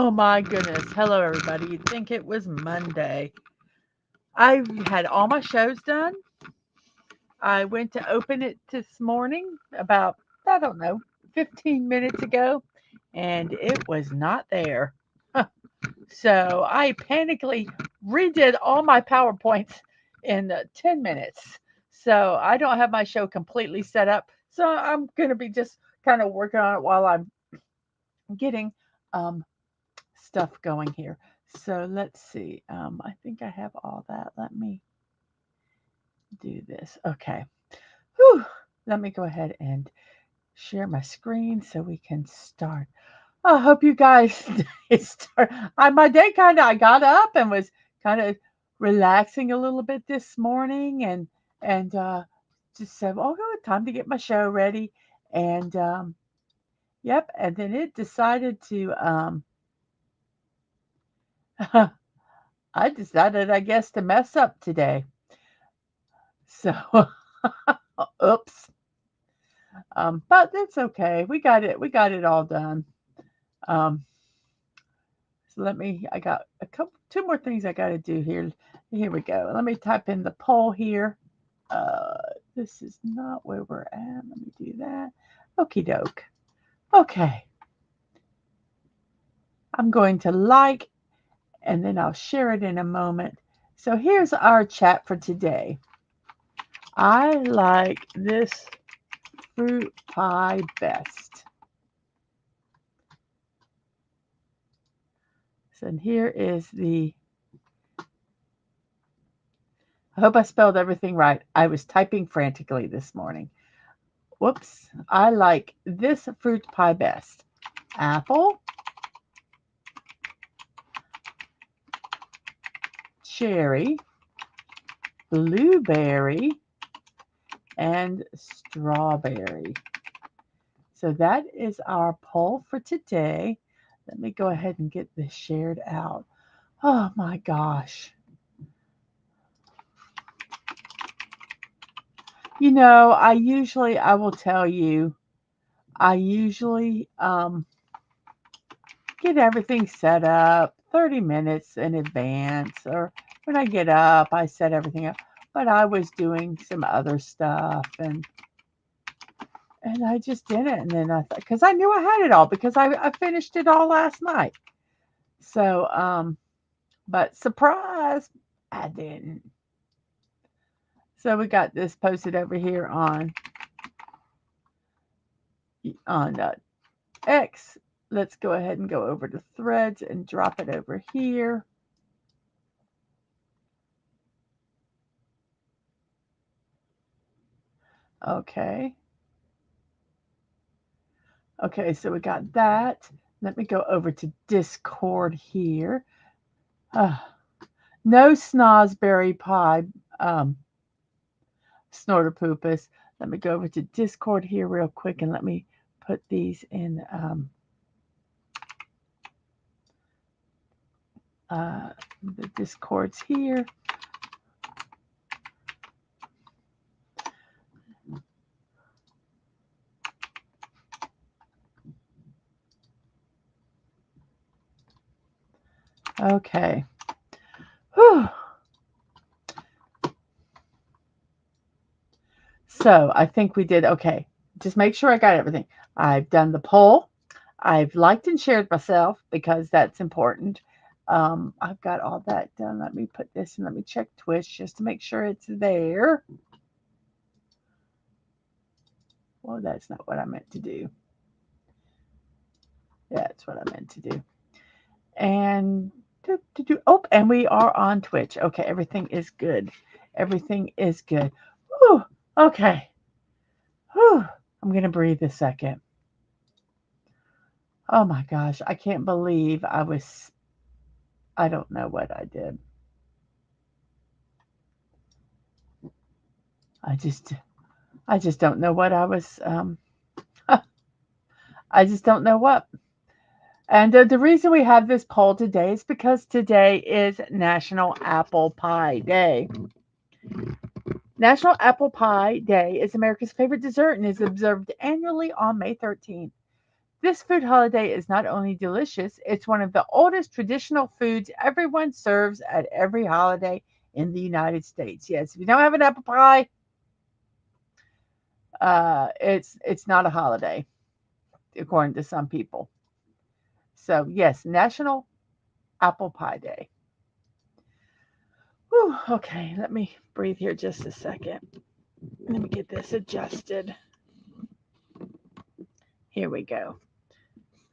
Oh my goodness. Hello, everybody. You'd think it was Monday. I had all my shows done. I went to open it this morning about, I don't know, 15 minutes ago, and it was not there. So I panically redid all my PowerPoints in 10 minutes. So I don't have my show completely set up. So I'm going to be just kind of working on it while I'm getting um, stuff going here. So let's see. I think I have all that. Let me do this. Okay. Whew. Let me go ahead and share my screen so we can start. I hope you guys start. My day I got up and was kind of relaxing a little bit this morning and just said, oh, time to get my show ready. And yep. And then it decided to, I decided, I guess, to mess up today. So, oops. But it's okay. We got it. We got it all done. Um, so I got two more things I got to do here. Here we go. Let me type in the poll here. Uh, this is not where we're at. Let me do that. Okie doke. Okay. I'm going to like, and then I'll share it in a moment. So here's our chat for today. I like this fruit pie best. So here is I hope I spelled everything right. I was typing frantically this morning. Whoops. I like this fruit pie best. Apple, cherry, blueberry, and strawberry. So that is our poll for today. Let me go ahead and get this shared out. Oh my gosh. I will tell you, I usually get everything set up 30 minutes in advance, or when I get up, I set everything up. But I was doing some other stuff and I just did it. And then I thought, because I knew I had it all because I finished it all last night. So, but surprise, I didn't. So we got this posted over here on X. Let's go ahead and go over to Threads and drop it over here. Okay. Okay, so we got that. Let me go over to Discord here. No snozberry pie, snorter poopus. Let me go over to Discord here real quick and let me put these in the Discords here. Okay. Whew. So I think we did okay. Just make sure I got everything. I've done the poll. I've liked and shared myself because that's important. I've got all that done. Let me put this and let me check Twitch just to make sure it's there. Well, that's not what I meant to do. That's what I meant to do. And and we are on Twitch. Okay, everything is good. Everything is good. Whew, okay. Whew, I'm gonna breathe a second. Oh my gosh, I can't believe I don't know what I did. I just don't know what I was I just don't know what. And the reason we have this poll today is because today is National Apple Pie Day. National Apple Pie Day is America's favorite dessert and is observed annually on May 13th. This food holiday is not only delicious, it's one of the oldest traditional foods everyone serves at every holiday in the United States. Yes, if you don't have an apple pie, it's not a holiday according to some people. So yes, National Apple Pie Day. Whew, okay, let me breathe here just a second. Let me get this adjusted. Here we go.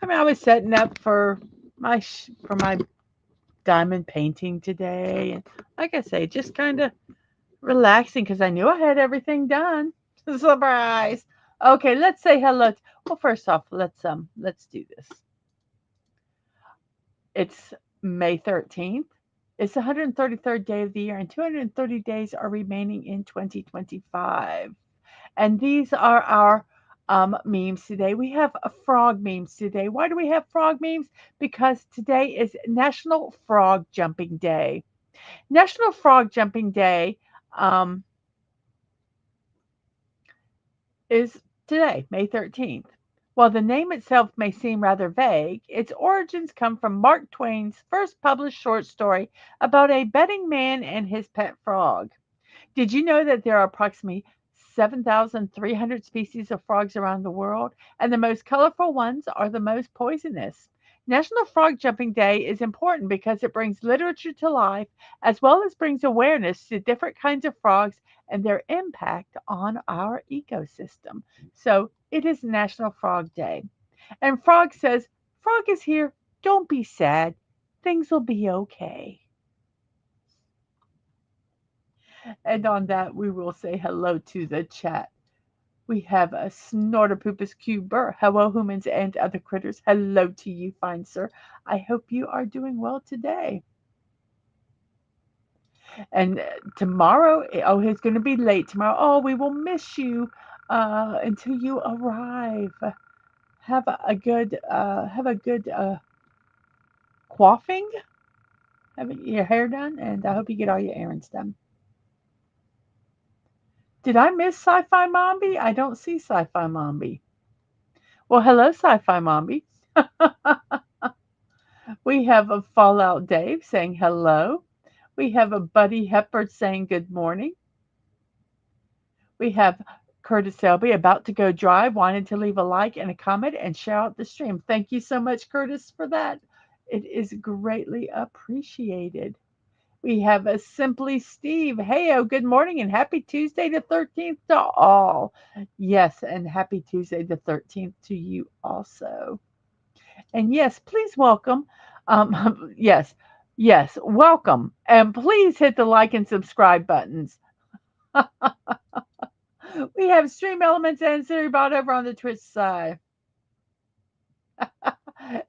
I was setting up for my diamond painting today, and like I say, just kind of relaxing because I knew I had everything done. Surprise. Okay, let's say hello. Well, first off, let's do this. It's May 13th. It's the 133rd day of the year, and 230 days are remaining in 2025. And these are our memes today. We have frog memes today. Why do we have frog memes? Because today is National Frog Jumping Day. National Frog Jumping Day um, is today, May 13th. While the name itself may seem rather vague, its origins come from Mark Twain's first published short story about a betting man and his pet frog. Did you know that there are approximately 7,300 species of frogs around the world, and the most colorful ones are the most poisonous? National Frog Jumping Day is important because it brings literature to life as well as brings awareness to different kinds of frogs and their impact on our ecosystem. So it is National Frog Day. And Frog says, Frog is here. Don't be sad. Things will be okay. And on that, we will say hello to the chat. We have a Snorterpoopus Cuber. Hello, humans and other critters. Hello to you, fine sir. I hope you are doing well today. And tomorrow, oh, it's going to be late tomorrow. Oh, we will miss you until you arrive. Have a good quaffing. Have your hair done, and I hope you get all your errands done. Did I miss Sci-Fi Mombi? I don't see Sci-Fi Mombi. Well, hello, Sci-Fi Mombi. We have a Fallout Dave saying hello. We have a Buddy Hepburn saying good morning. We have Curtis Selby about to go drive, wanted to leave a like and a comment and share out the stream. Thank you so much, Curtis, for that. It is greatly appreciated. We have a Simply Steve. Hey, good morning and happy Tuesday the 13th to all. Yes, and happy Tuesday the 13th to you also. And yes, please welcome. Yes, yes, welcome. And please hit the like and subscribe buttons. We have Stream Elements and Siribot over on the Twitch side.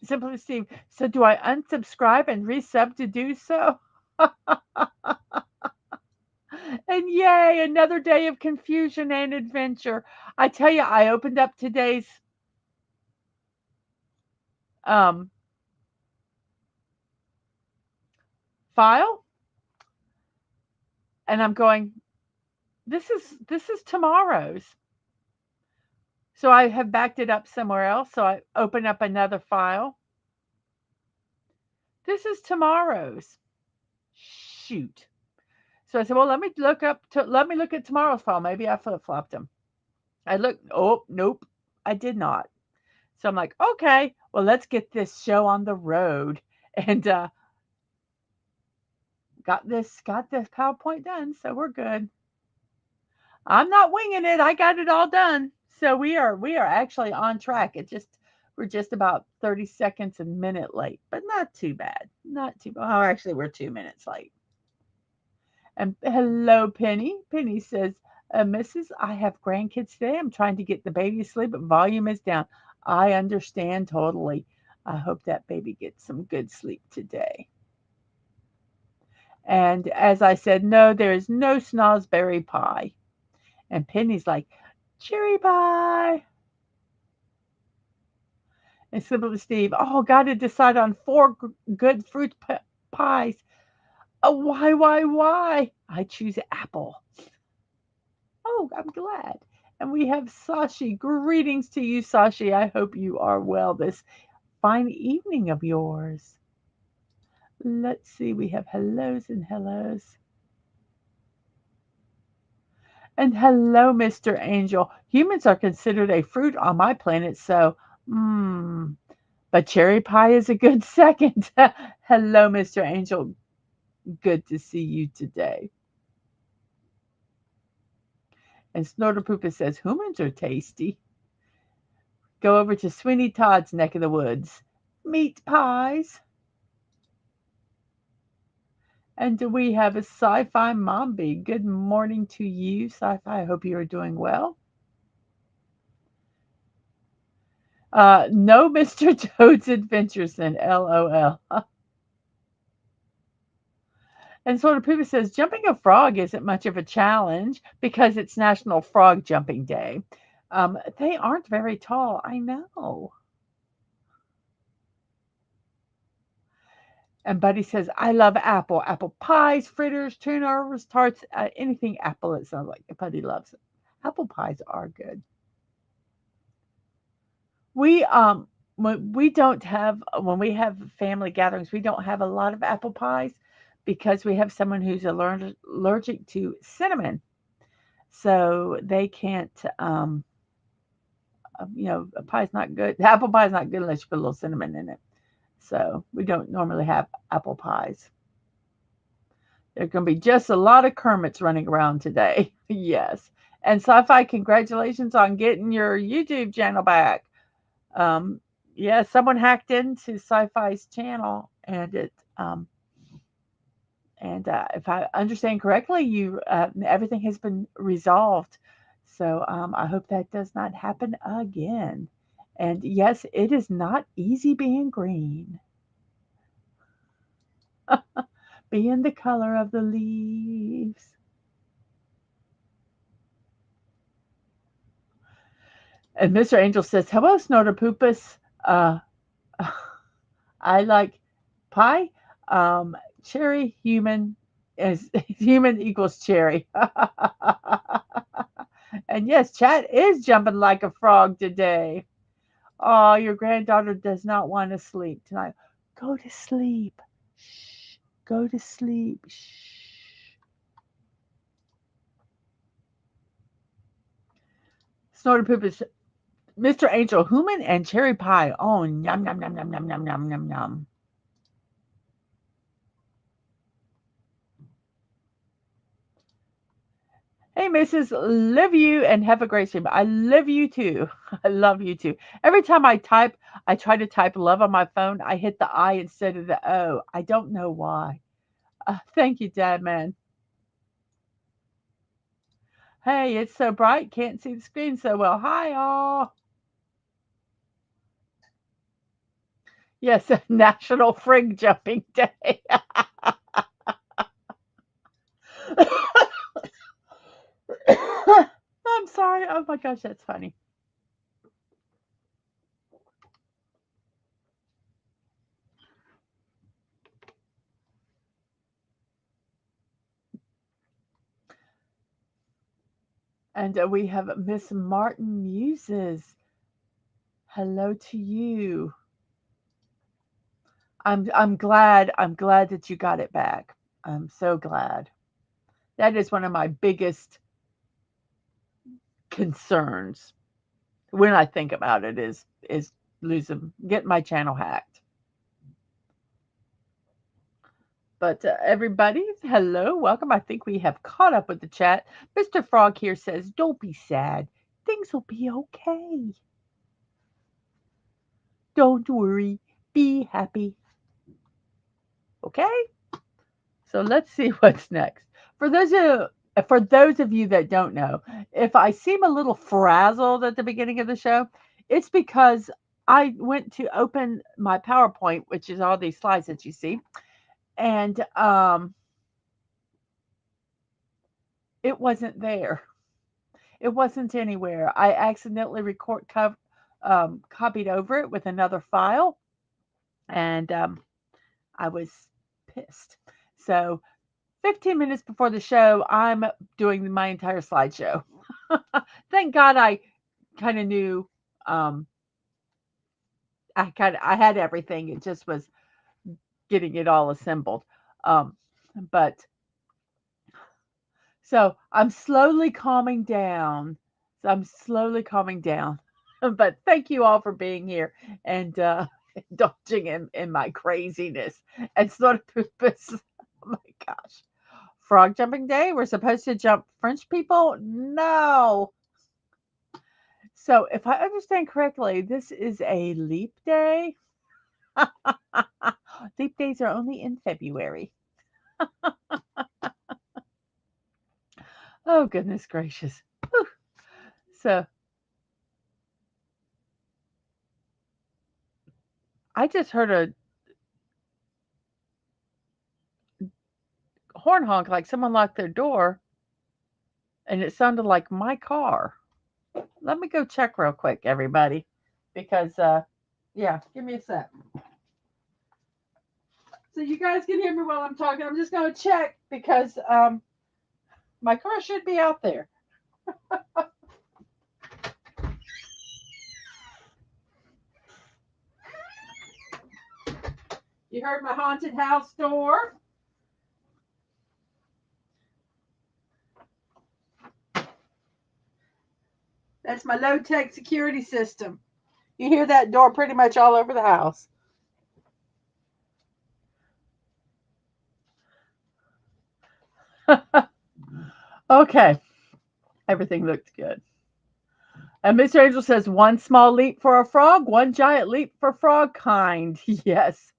Simply Steve. So do I unsubscribe and resub to do so? And yay, another day of confusion and adventure. I tell you, I opened up today's um, file and I'm going, this is tomorrow's. So I have backed it up somewhere else. So I open up another file. This is tomorrow's. Shoot. So I said, well, let me look at tomorrow's file. Maybe I flip flopped them. I looked. Oh, nope, I did not. So I'm like, okay, well, let's get this show on the road, and got this PowerPoint done. So we're good. I'm not winging it. I got it all done. So we are actually on track. We're just about 30 seconds a minute late, but not too bad. Not too bad. Oh, actually, we're 2 minutes late. And hello, Penny. Penny says, Mrs., I have grandkids today. I'm trying to get the baby to sleep, but volume is down. I understand totally. I hope that baby gets some good sleep today. And as I said, no, there is no snozzberry pie. And Penny's like, cherry pie. And Simple Steve, oh, got to decide on four good fruit pies. Oh, why? I choose apple. Oh, I'm glad. And we have Sashi. Greetings to you, Sashi. I hope you are well this fine evening of yours. Let's see, we have hellos and hellos. And hello, Mr. Angel. Humans are considered a fruit on my planet, so, but cherry pie is a good second. Hello, Mr. Angel. Good to see you today. And Snorterpoopa says, humans are tasty. Go over to Sweeney Todd's neck of the woods. Meat pies. And do we have a sci-fi mombi? Good morning to you, sci-fi. I hope you are doing well. No, Mr. Toad's Adventures in LOL. And Sort of Poopa says, jumping a frog isn't much of a challenge because it's National Frog Jumping Day. They aren't very tall, I know. And Buddy says, I love apple. Apple pies, fritters, turnovers, tarts, anything apple, it sounds like. Buddy loves it. Apple pies are good. We when we have family gatherings, we don't have a lot of apple pies because we have someone who's allergic to cinnamon. So they can't a pie's not good. Apple pie is not good unless you put a little cinnamon in it. So we don't normally have apple pies. There's going to be just a lot of Kermits running around today. Yes. And Sci-Fi, congratulations on getting your YouTube channel back. Yeah, someone hacked into Sci-Fi's channel, and if I understand correctly, you everything has been resolved. So I hope that does not happen again. And yes, it is not easy being green. Being the color of the leaves. And Mr. Angel says, hello, Snorterpoopus. I like pie. Cherry human is human equals cherry. And yes, chat is jumping like a frog today. Oh, your granddaughter does not want to sleep tonight. Go to sleep. Shh. Go to sleep. Shh. Snorterpoop is Mr. Angel, human and cherry pie. Oh, yum, yum, yum, yum, yum, yum, yum, yum, yum. Hey, Mrs. Love you and have a great stream. I love you too. I love you too. Every time I try to type love on my phone, I hit the I instead of the O. I don't know why. Thank you, Dad, man. Hey, it's so bright, can't see the screen so well. Hi, all. Yes, National Frig Jumping Day. I'm sorry. Oh my gosh, that's funny. And we have Miss Martin Muses. Hello to you. I'm glad that you got it back. I'm so glad. That is one of my biggest concerns when I think about it is losing getting my channel hacked. But everybody, hello, welcome. I think we have caught up with the chat. Mr. Frog here says, "Don't be sad. Things will be okay. Don't worry. Be happy." Okay? So let's see what's next. For those of you that don't know, if I seem a little frazzled at the beginning of the show, it's because I went to open my PowerPoint, which is all these slides that you see, and it wasn't there. It wasn't anywhere. I accidentally copied over it with another file, and I was pissed. So 15 minutes before the show, I'm doing my entire slideshow. Thank God I kind of knew. Um, I had everything. It just was getting it all assembled. Um, but so I'm slowly calming down. So I'm slowly calming down. But thank you all for being here and indulging in my craziness and sort of purpose. Oh my gosh. Frog jumping day? We're supposed to jump French people? No. So if I understand correctly, this is a leap day. Leap days are only in February. Oh, goodness gracious. Whew. So I just heard a horn honk like someone locked their door, and it sounded like my car. Let me go check real quick, everybody, because, yeah, give me a sec. So you guys can hear me while I'm talking. I'm just going to check because my car should be out there. You heard my haunted house door? That's my low-tech security system. You hear that door pretty much all over the house. Okay, everything looks good. And Mr. Angel says, one small leap for a frog, one giant leap for frog kind. Yes.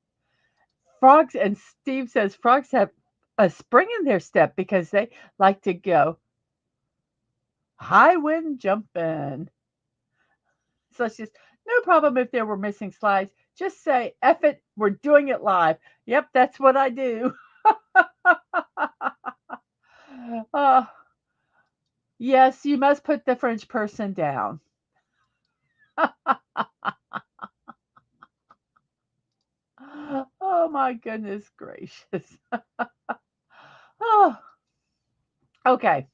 Frogs, and Steve says frogs have a spring in their step because they like to go high wind jumping. So it's just no problem if there were missing slides. Just say, F it, we're doing it live. Yep, that's what I do. uh, yes, you must put the French person down. Oh my goodness gracious. Oh, okay.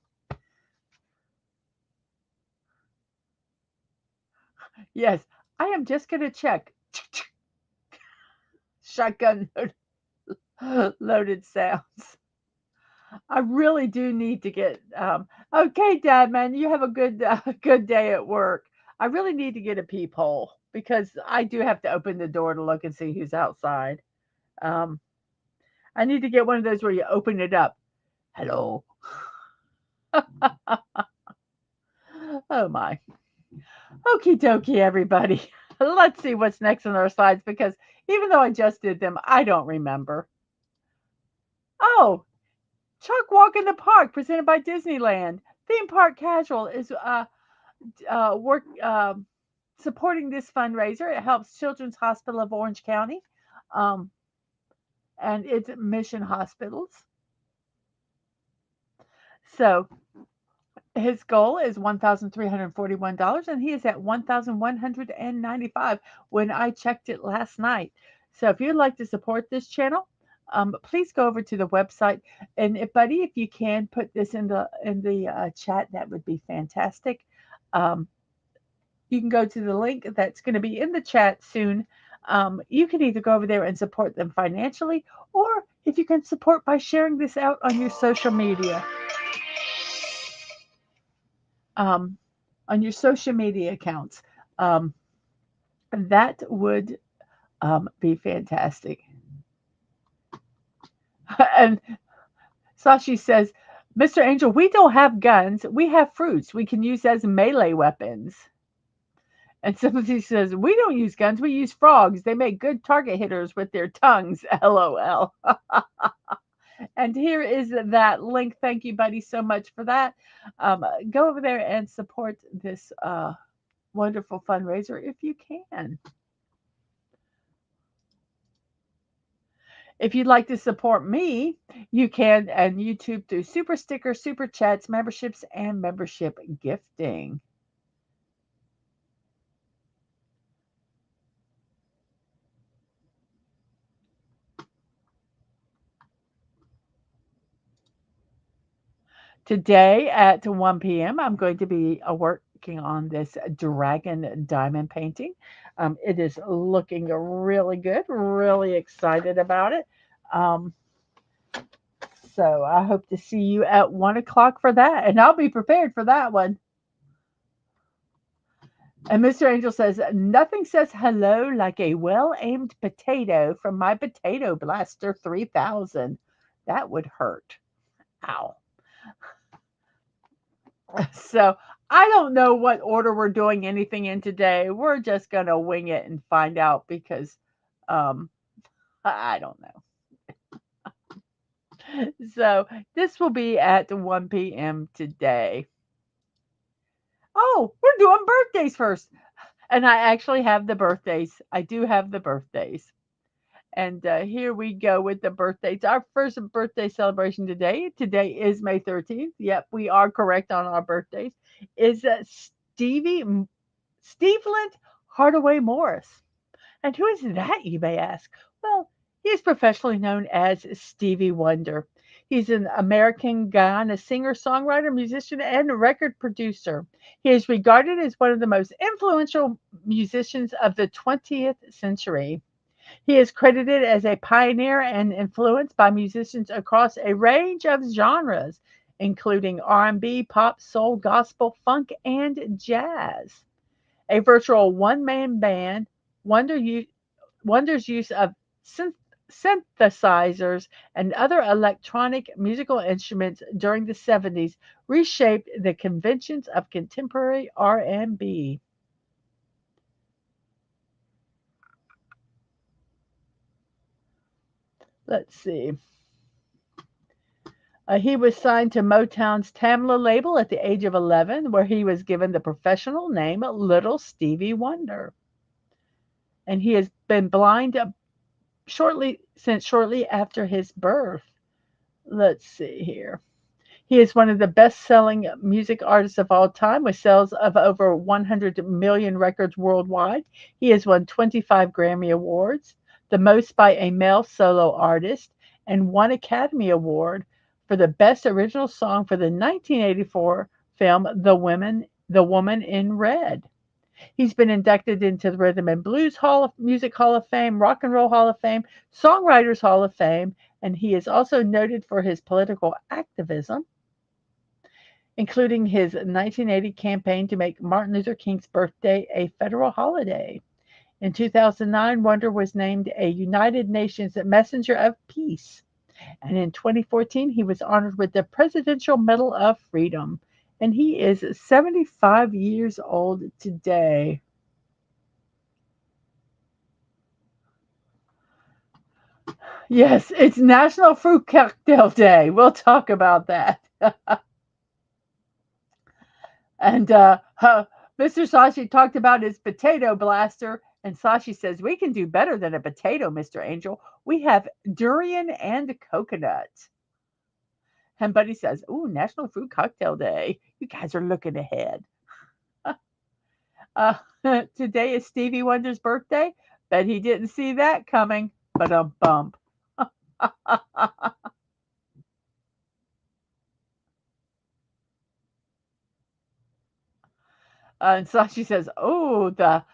Yes, I am just going to check. Shotgun loaded sounds. I really do need to get. Okay, Dad, man, you have a good good day at work. I really need to get a peephole because I do have to open the door to look and see who's outside. Um, I need to get one of those where you open it up. Hello. Oh my. Okie dokie, everybody. Let's see what's next on our slides because even though I just did them, I don't remember. Oh, Chuck Walk in the Park, presented by Disneyland. Theme Park Casual is work supporting this fundraiser. It helps Children's Hospital of Orange County, um, and its mission hospitals. So his goal is $1,341, and he is at 1,195 when I checked it last night. So if you'd like to support this channel, please go over to the website. And if, buddy, if you can put this in the chat, that would be fantastic. Um, you can go to the link that's going to be in the chat soon. You can either go over there and support them financially, or if you can support by sharing this out on your social media. Um, on your social media accounts. Um, that would be fantastic. And Sashi says, Mr. Angel, we don't have guns. We have fruits we can use as melee weapons. And somebody says, we don't use guns. We use frogs. They make good target hitters with their tongues. LOL. And here is that link. Thank you, buddy, so much for that. Go over there and support this wonderful fundraiser if you can. If you'd like to support me, you can and YouTube through super stickers, super chats, memberships, and membership gifting. Today at 1 p.m., I'm going to be working on this dragon diamond painting. It is looking really good, really excited about it. Um, so I hope to see you at 1 o'clock for that, and I'll be prepared for that one. And Mr. Angel says, nothing says hello like a well aimed potato from my Potato Blaster 3000. That would hurt. Ow. So I don't know what order we're doing anything in today. We're just going to wing it and find out because um, I don't know. So this will be at 1 p.m. today. Oh, we're doing birthdays first. And I actually have the birthdays. I do have the birthdays. And here we go with the birthdays. Our first birthday celebration today. Today is May 13th. Yep, we are correct on our birthdays. Is Steve Hardaway Morris. And who is that, you may ask? Well, he is professionally known as Stevie Wonder. He's an American Guyana singer, songwriter, musician, and record producer. He is regarded as one of the most influential musicians of the 20th century. He is credited as a pioneer and influenced by musicians across a range of genres, including R&B, pop, soul, gospel, funk, and jazz. A virtual one-man band, Wonder Wonder's use of synthesizers and other electronic musical instruments during the 70s reshaped the conventions of contemporary R&B. Let's see. He was signed to Motown's Tamla label at the age of 11, where he was given the professional name Little Stevie Wonder. And he has been blind shortly after his birth. Let's see here. He is one of the best-selling music artists of all time with sales of over 100 million records worldwide. He has won 25 Grammy Awards, the most by a male solo artist, and one Academy Award for the Best Original Song for the 1984 film The Woman in Red. He's been inducted into the Rhythm and Blues Music Hall of Fame, Rock and Roll Hall of Fame, Songwriters Hall of Fame, and he is also noted for his political activism, including his 1980 campaign to make Martin Luther King's birthday a federal holiday. In 2009, Wonder was named a United Nations Messenger of Peace. And in 2014, he was honored with the Presidential Medal of Freedom. And he is 75 years old today. Yes, it's National Fruit Cocktail Day. We'll talk about that. And Mr. Sashi talked about his potato blaster. And Sashi says, we can do better than a potato, Mr. Angel. We have durian and coconut. And Buddy says, ooh, National Fruit Cocktail Day. You guys are looking ahead. Uh, Today is Stevie Wonder's birthday. Bet he didn't see that coming. But a bump. And Sashi says, oh, the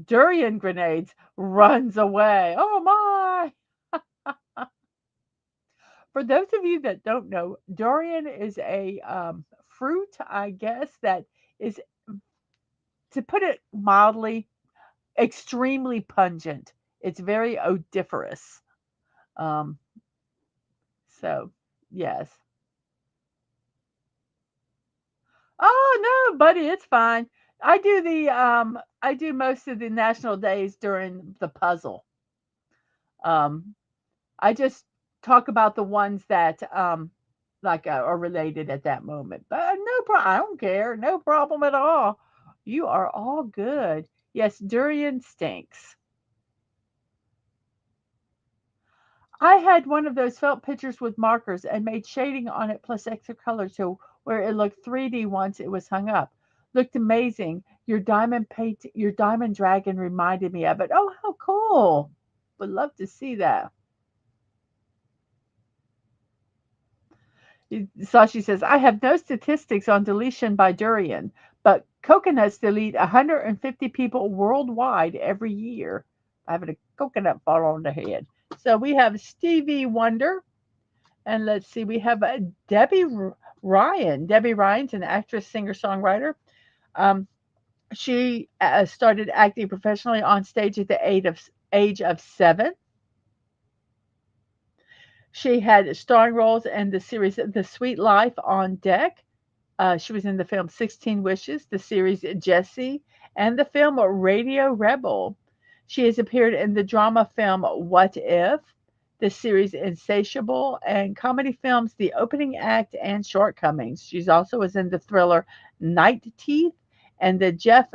durian grenades runs away. Oh, my. For those of you that don't know, durian is a fruit, I guess, that is, to put it mildly, extremely pungent. It's very odoriferous. Um, so, yes. Oh, no, buddy, it's fine. I do most of the national days during the puzzle. Um, I just talk about the ones that are related at that moment. But no problem. I don't care. No problem at all. You are all good. Yes, durian stinks. I had one of those felt pictures with markers and made shading on it plus extra color to where it looked 3D once it was hung up. Looked amazing. Your diamond dragon reminded me of it. Oh, how cool. Would love to see that. Sashi says, I have no statistics on deletion by durian, but coconuts delete 150 people worldwide every year. Having a coconut fall on the head. So we have Stevie Wonder, and let's see, we have Debbie Ryan. Debbie Ryan's an actress, singer, songwriter. Um, she started acting professionally on stage at the age of 7. She had starring roles in the series The Sweet Life on Deck. She was in the film 16 Wishes, the series Jessie, and the film Radio Rebel. She has appeared in the drama film What If, the series Insatiable, and comedy films The Opening Act and Shortcomings. She's also was in the thriller Night Teeth and the Jeff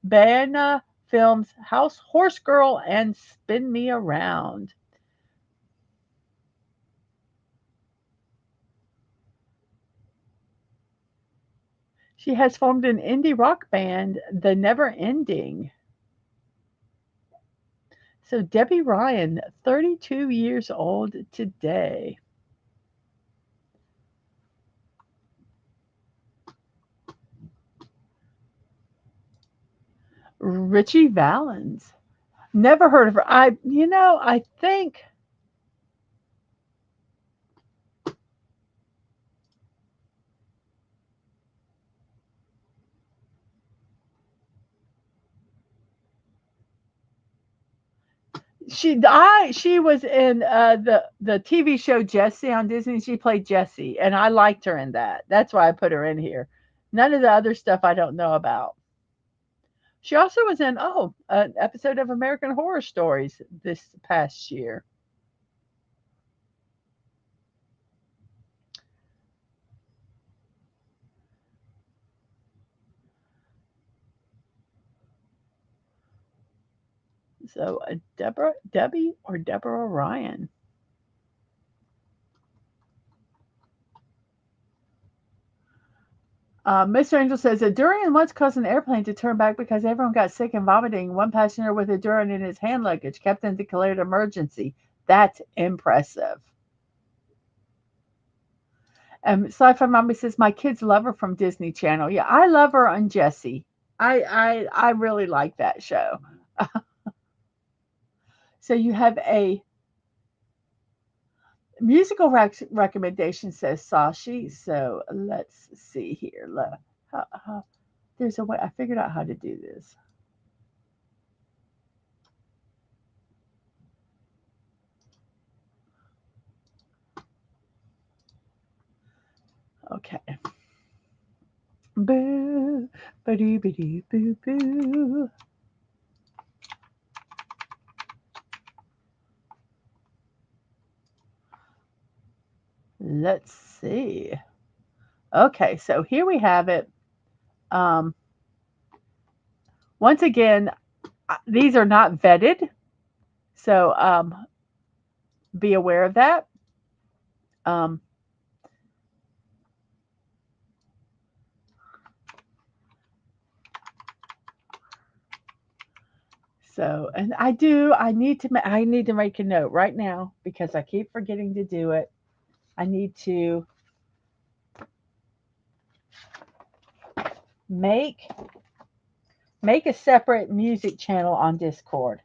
Bana films House Horse Girl and Spin Me Around. She has formed an indie rock band, The Never Ending. So Debbie Ryan, 32 years old today. Richie Valens. Never heard of her. I think she was in the TV show Jessie on Disney. She played Jessie, and I liked her in that. That's why I put her in here. None of the other stuff I don't know about. She also was in an episode of American Horror Stories this past year. So Debbie or Deborah Ryan. Mr. Angel says a durian once caused an airplane to turn back because everyone got sick and vomiting. One passenger with a durian in his hand luggage. Captain declared emergency. That's impressive. Sci-fi mommy says my kids love her from Disney Channel. Yeah, I love her on Jessie. I really like that show. So you have a musical recommendation, says Sashi. So let's see here. There's a way. I figured out how to do this. Okay. Boo, ba-doo, ba-doo, boo, boo. Let's see. Okay, so here we have it. Um, Once again, these are not vetted, so be aware of that. Um, and I need to make a note right now because I keep forgetting to do it. I need to make make a separate music channel on Discord.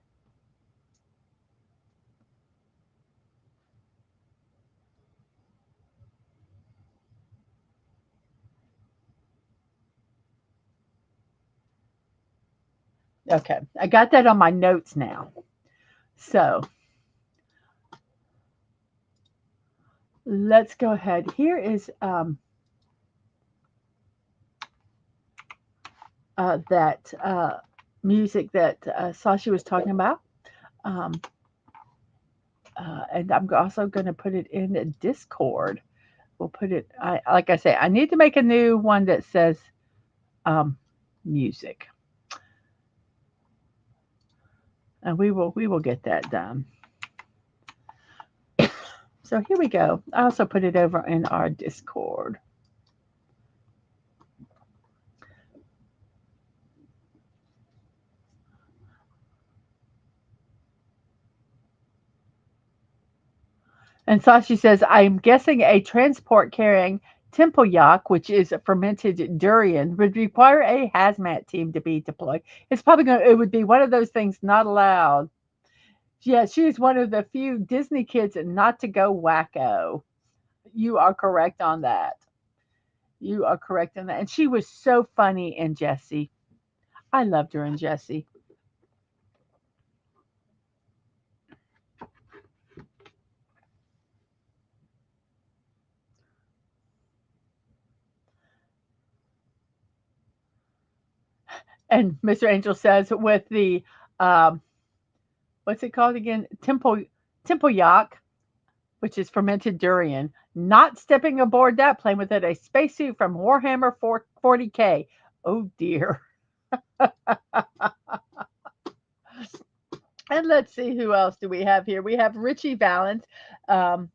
Okay, I got that on my notes now. So let's go ahead. Here is that music that Sasha was talking about. Um, and I'm also going to put it in Discord. We'll put it, like I say, I need to make a new one that says um, music. And we will get that done. So here we go. I also put it over in our Discord. And Sashi says, I'm guessing a transport carrying tempoyak, which is a fermented durian, would require a hazmat team to be deployed. It's probably going to, it would be one of those things not allowed. Yeah, she's one of the few Disney kids not to go wacko. You are correct on that. You are correct on that. And she was so funny in Jessie. I loved her in Jessie. And Mr. Angel says with the what's it called again? Tempoyak, which is fermented durian. Not stepping aboard that plane without a spacesuit from Warhammer 40K. Oh dear. And let's see who else do we have here. We have Richie Valens. Um,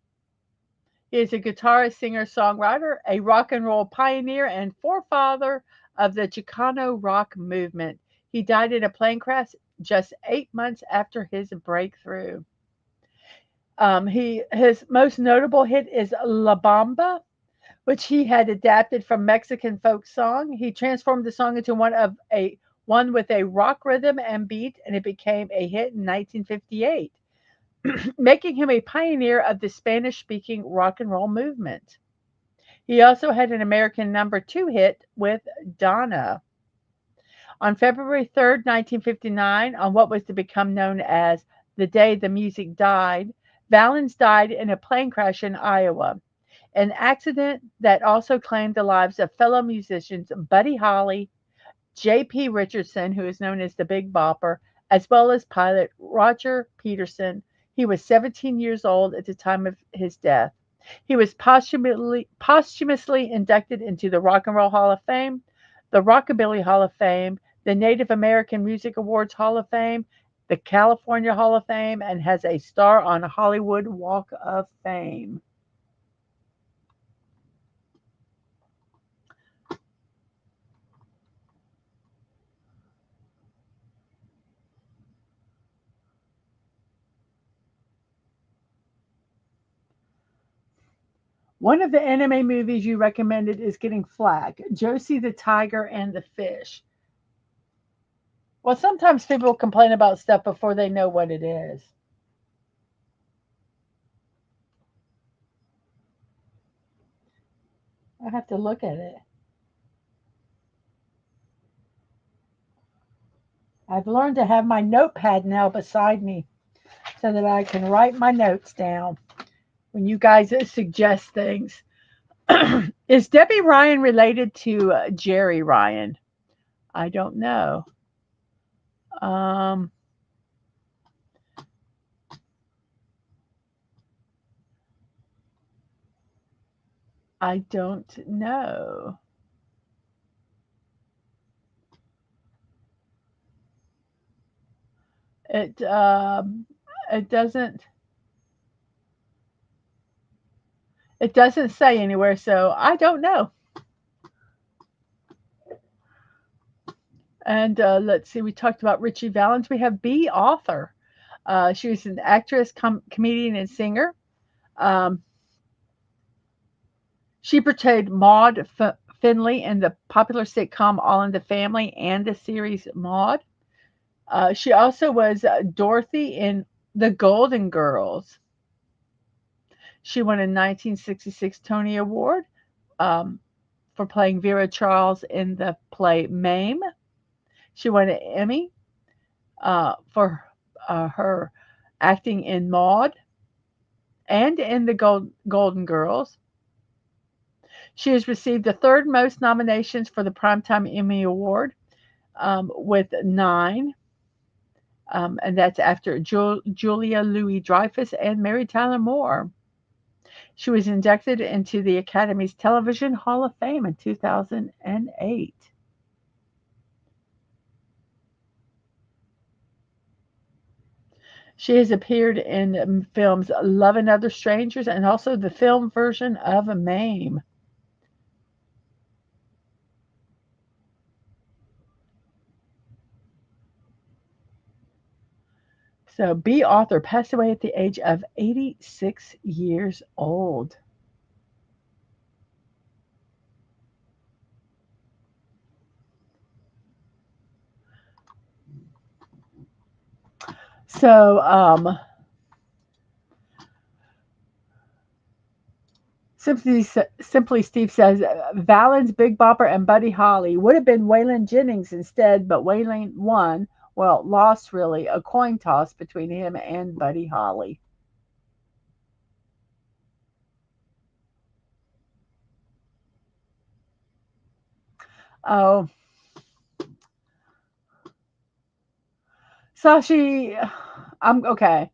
he is a guitarist, singer, songwriter, a rock and roll pioneer, and forefather of the Chicano rock movement. He died in a plane crash just 8 months after his breakthrough. His most notable hit is La Bamba, which he had adapted from Mexican folk song. He transformed the song into one with a rock rhythm and beat, and it became a hit in 1958, making him a pioneer of the Spanish-speaking rock and roll movement. He also had an American number two hit with Donna. On February 3rd, 1959, on what was to become known as the day the music died, Valens died in a plane crash in Iowa, an accident that also claimed the lives of fellow musicians Buddy Holly, J.P. Richardson, who is known as the Big Bopper, as well as pilot Roger Peterson. He was 17 years old at the time of his death. He was posthumously inducted into the Rock and Roll Hall of Fame, the Rockabilly Hall of Fame, the Native American Music Awards Hall of Fame, the California Hall of Fame, and has a star on Hollywood Walk of Fame. One of the anime movies you recommended is getting flagged. Josie the Tiger and the Fish. Well, sometimes people complain about stuff before they know what it is. I have to look at it. I've learned to have my notepad now beside me so that I can write my notes down when you guys suggest things. Is Debbie Ryan related to Jerry Ryan? I don't know. Um, I don't know. It it doesn't it doesn't say anywhere, so I don't know. And let's see, we talked about Richie Valens. We have B. Author. She was an actress, comedian, and singer. Um, she portrayed Maud Finley in the popular sitcom All in the Family and the series Maud. She also was Dorothy in The Golden Girls. She won a 1966 Tony Award um, for playing Vera Charles in the play Mame. She won an Emmy for her acting in Maud and in the Golden Girls. She has received the third most nominations for the Primetime Emmy Award with nine, and that's after Julia Louis Dreyfus and Mary Tyler Moore. She was inducted into the Academy's Television Hall of Fame in 2008. She has appeared in films Love and Other Strangers and also the film version of Mame. So, B author passed away at the age of 86 years old. So, Simply Steve says Valens, Big Bopper, and Buddy Holly would have been Waylon Jennings instead, but Waylon won. Well, lost really, a coin toss between him and Buddy Holly. Oh, Sashi, I'm okay.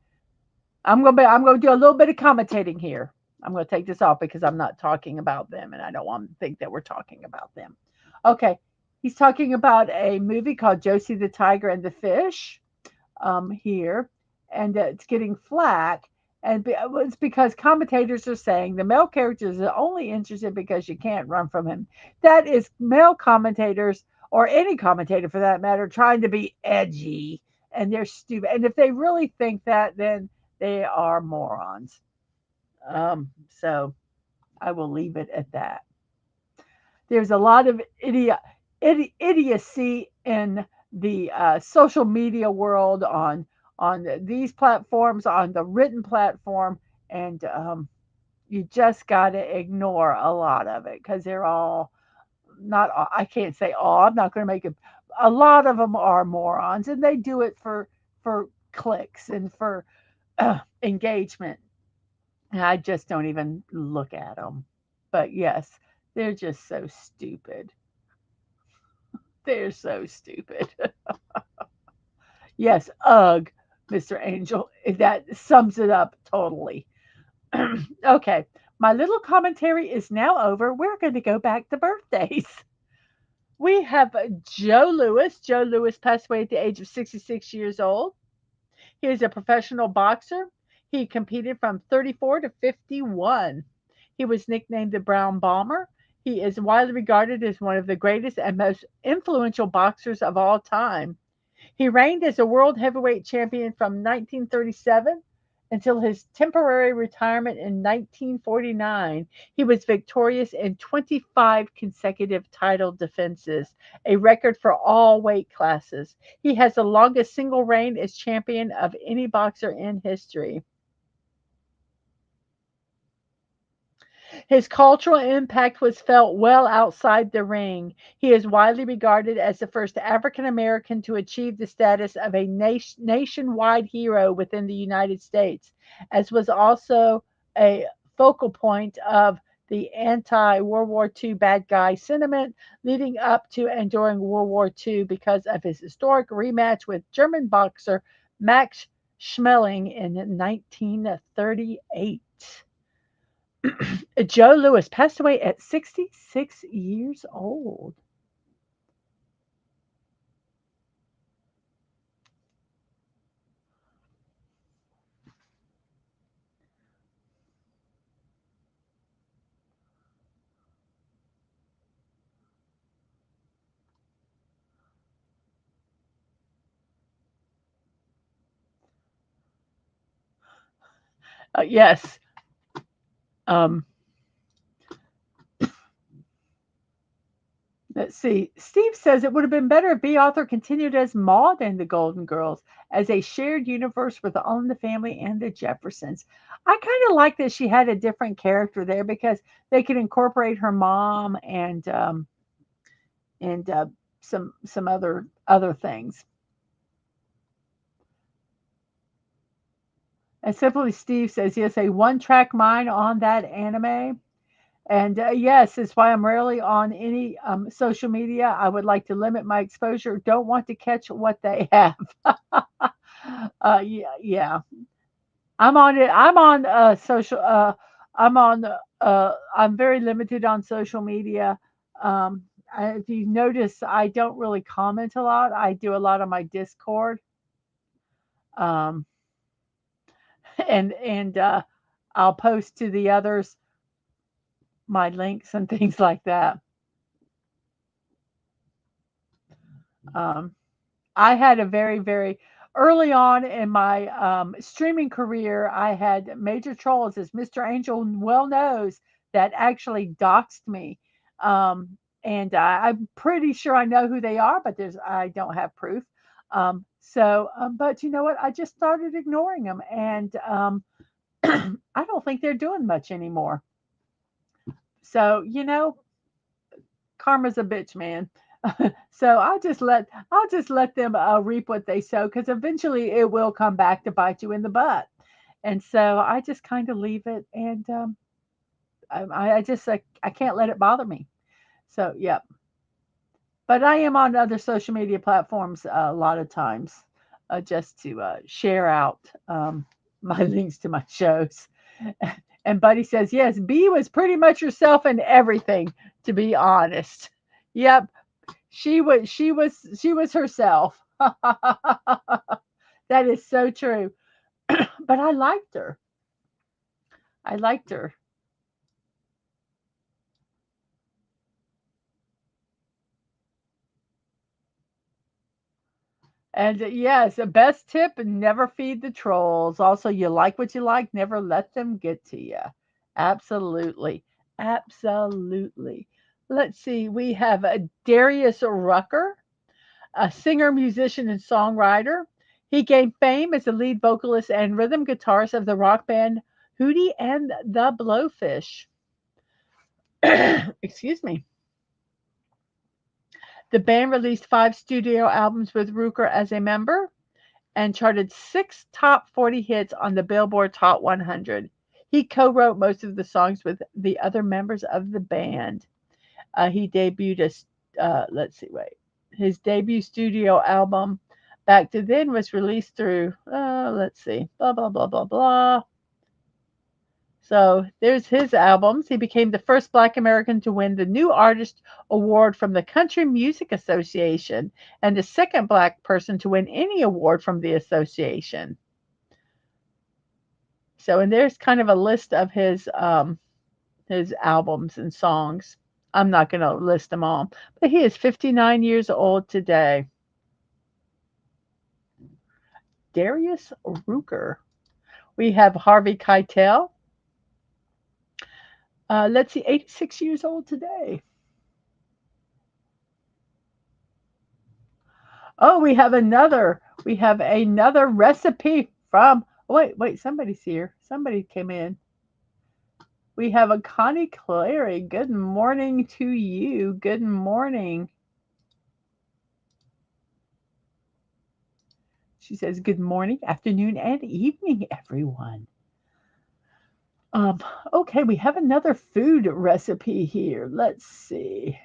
I'm gonna do a little bit of commentating here. I'm gonna take this off because I'm not talking about them, and I don't want to think that we're talking about them. Okay, he's talking about a movie called Josie the Tiger and the Fish. Here, and it's getting flack. And it's because commentators are saying the male characters are only interested because you can't run from him. That is male commentators, or any commentator for that matter, trying to be edgy, and they're stupid. And if they really think that, then they are morons. So I will leave it at that. There's a lot of idiocy in the social media world on these platforms, on the written platform, and you just got to ignore a lot of it because they're all not. I can't say all. I'm not going to make it. A lot of them are morons, and they do it for clicks and for engagement. And I just don't even look at them. But yes, they're just so stupid. They're so stupid. Yes, ugh, Mr. Angel. That sums it up totally. Okay, my little commentary is now over. We're going to go back to birthdays. We have Joe Lewis. Joe Lewis passed away at the age of 66 years old. He is a professional boxer. He competed from 34 to 51. He was nicknamed the Brown Bomber. He is widely regarded as one of the greatest and most influential boxers of all time. He reigned as a world heavyweight champion from 1937 until his temporary retirement in 1949. He was victorious in 25 consecutive title defenses, a record for all weight classes. He has the longest single reign as champion of any boxer in history. His cultural impact was felt well outside the ring. He is widely regarded as the first African American to achieve the status of a nationwide hero within the United States, as was also a focal point of the anti World War II bad guy sentiment leading up to and during World War II because of his historic rematch with German boxer Max Schmeling in 1938. Joe Lewis passed away at 66 years old. Yes. Um, let's see. Steve says it would have been better if B. Author continued as Maud in The Golden Girls, as a shared universe with All in the Family and the Jeffersons. I kind of like that she had a different character there because they could incorporate her mom and some other things. And Simply Steve says, yes, a one track mind on that anime. And yes, it's why I'm rarely on any social media. I would like to limit my exposure. Don't want to catch what they have. Yeah, yeah. I'm on it. I'm on social. I'm on. I'm very limited on social media. If you notice, I don't really comment a lot. I do a lot on my Discord, um, and I'll post to the others my links and things like that. Um, I had a very, very Early on in my streaming career, I had major trolls, as Mr. Angel well knows, that actually doxed me. And I'm pretty sure I know who they are, but I don't have proof. But you know what? I just started ignoring them, and I don't think they're doing much anymore. So karma's a bitch, man. So I'll just let them reap what they sow, because eventually it will come back to bite you in the butt. And so I just kind of leave it, and I just I can't let it bother me. So yep. But I am on other social media platforms a lot of times, just to share out my links to my shows. And Buddy says, yes, B was pretty much herself in everything, to be honest. Yep, she was herself. That is so true. But I liked her. I liked her. And yes, the best tip: never feed the trolls. Also, you like what you like, never let them get to you. Absolutely. Absolutely. Let's see. We have a Darius Rucker, a singer, musician, and songwriter. He gained fame as the lead vocalist and rhythm guitarist of the rock band Hootie and the Blowfish. Excuse me. The band released 5 studio albums with Rucker as a member and charted 6 top 40 hits on the Billboard Top 100. He co-wrote most of the songs with the other members of the band. He debuted let's see, wait. His debut studio album, Back to Then, was released through, let's see, blah, blah, blah, blah, blah. So there's his albums. He became the first Black American to win the New Artist Award from the Country Music Association and the second Black person to win any award from the association. So, and there's kind of a list of his albums and songs. I'm not going to list them all, but he is 59 years old today. Darius Rucker. We have Harvey Keitel. Let's see, 86 years old today. Oh, we have another recipe from, wait, somebody's here. Somebody came in. We have a Connie Clary. Good morning to you. Good morning. She says, good morning, afternoon, and evening, everyone. Um, okay, we have another food recipe here. Let's see.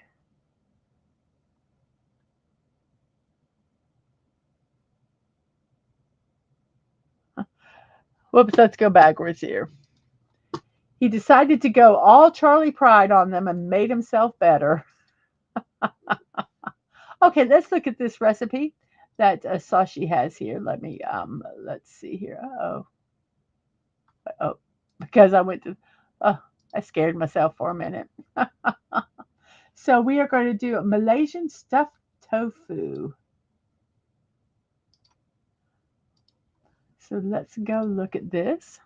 Whoops, let's go backwards here. He decided to go all Charlie Pride on them and made himself better. Okay, let's look at this recipe that Sashi has here. Let's see here. Oh, because I scared myself for a minute. So we are going to do Malaysian stuffed tofu. So let's go look at this.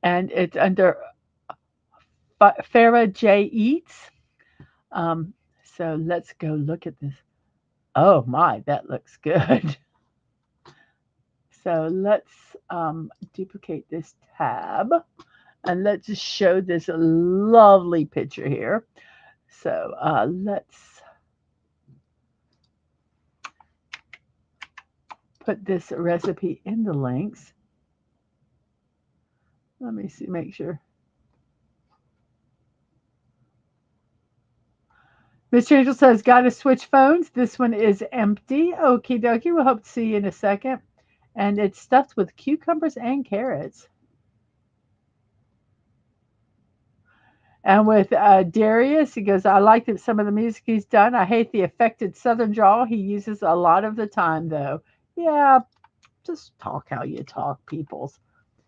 And it's under Farah J Eats. Um, so let's go look at this. Oh my, that looks good. So let's duplicate this tab, and let's just show this lovely picture here. So let's put this recipe in the links. Let me see, make sure. Mr. Angel says, got to switch phones. This one is empty. Okie dokie. We'll hope to see you in a second. And it's stuffed with cucumbers and carrots. And with Darius, he goes, I like some of the music he's done. I hate the affected southern drawl he uses a lot of the time, though. Yeah, just talk how you talk, peoples.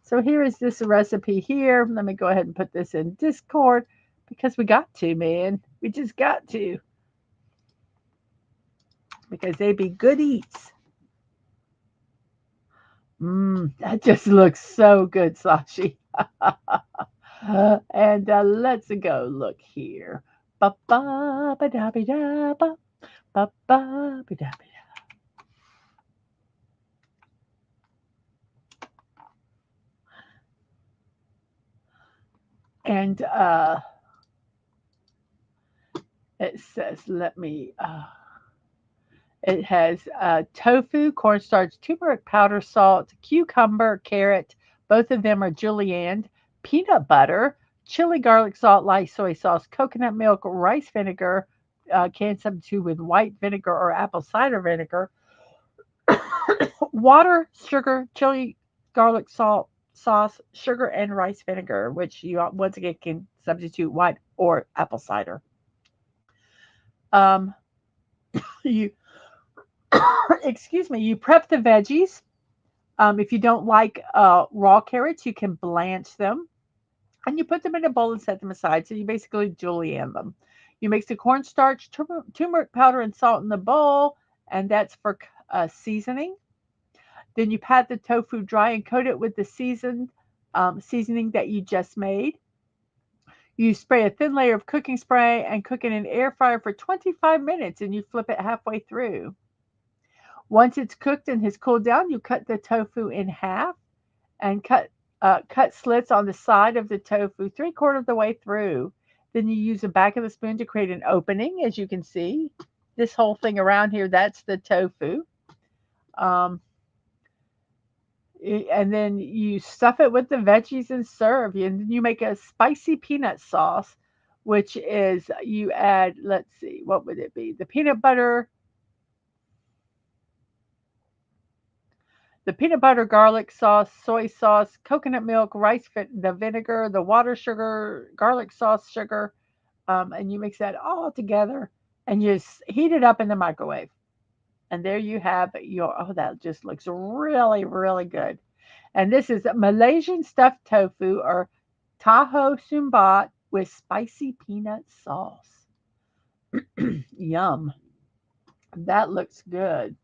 So here is this recipe here. Let me go ahead and put this in Discord because we got to, man. We just got to because they be good eats. That just looks so good, Sashi. And let's go look here. Ba ba ba da ba da ba ba ba ba da. And it says, let me. It has tofu, cornstarch, turmeric powder, salt, cucumber, carrot. Both of them are julienned. Peanut butter, chili, garlic salt, light soy sauce, coconut milk, rice vinegar. Can substitute with white vinegar or apple cider vinegar. Water, sugar, chili, garlic salt, sauce, sugar, and rice vinegar, which you once again can substitute white or apple cider. Um, you excuse me. You prep the veggies. If you don't like raw carrots, you can blanch them and you put them in a bowl and set them aside. So you basically julienne them. You mix the cornstarch, turmeric powder, and salt in the bowl, and that's for seasoning. Then you pat the tofu dry and coat it with the seasoning that you just made. You spray a thin layer of cooking spray and cook in an air fryer for 25 minutes, and you flip it halfway through. Once it's cooked and has cooled down, you cut the tofu in half and cut slits on the side of the tofu 3/4 of the way through. Then you use the back of the spoon to create an opening, as you can see. This whole thing around here, that's the tofu. Um, and then you stuff it with the veggies and serve. And then you make a spicy peanut sauce, which is you add, let's see, what would it be? The peanut butter, garlic sauce, soy sauce, coconut milk, the vinegar, the water, sugar, garlic sauce, sugar, and you mix that all together and you heat it up in the microwave. And there you have your, oh, that just looks really, really good. And this is Malaysian stuffed tofu or taho sumbat with spicy peanut sauce. Yum. That looks good.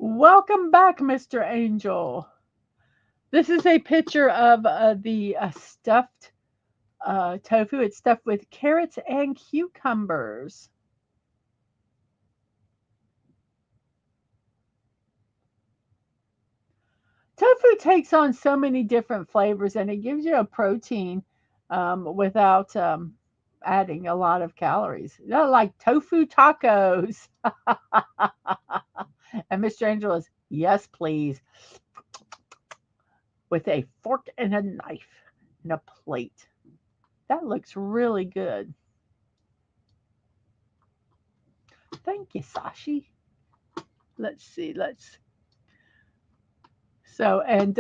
Welcome back, Mr. Angel. This is a picture of the stuffed tofu. It's stuffed with carrots and cucumbers. Tofu takes on so many different flavors and it gives you a protein without adding a lot of calories. Not like tofu tacos. And Mr. Angel is, yes, please, with a fork and a knife and a plate. That looks really good. Thank you, Sashi. Let's see. So, and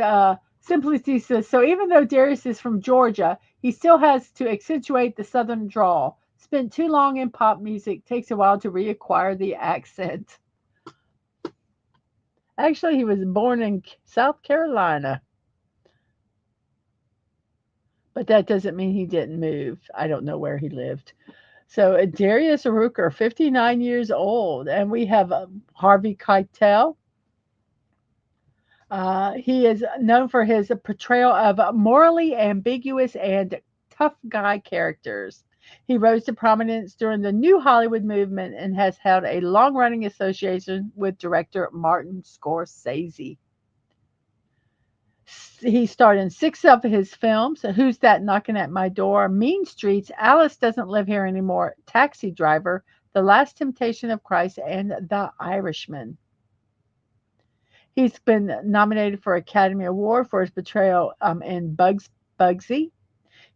Simplicity says, so even though Darius is from Georgia, he still has to accentuate the southern drawl. Spent too long in pop music, takes a while to reacquire the accent. Actually, he was born in South Carolina, but that doesn't mean he didn't move. I don't know where he lived. So Darius Rucker, 59 years old, and we have Harvey Keitel. He is known for his portrayal of morally ambiguous and tough guy characters. He rose to prominence during the New Hollywood movement and has held a long running association with director Martin Scorsese. He starred in 6 of his films: Who's That Knocking at My Door, Mean Streets, Alice Doesn't Live Here Anymore, Taxi Driver, The Last Temptation of Christ, and The Irishman. He's been nominated for Academy Award for his portrayal in Bugsy.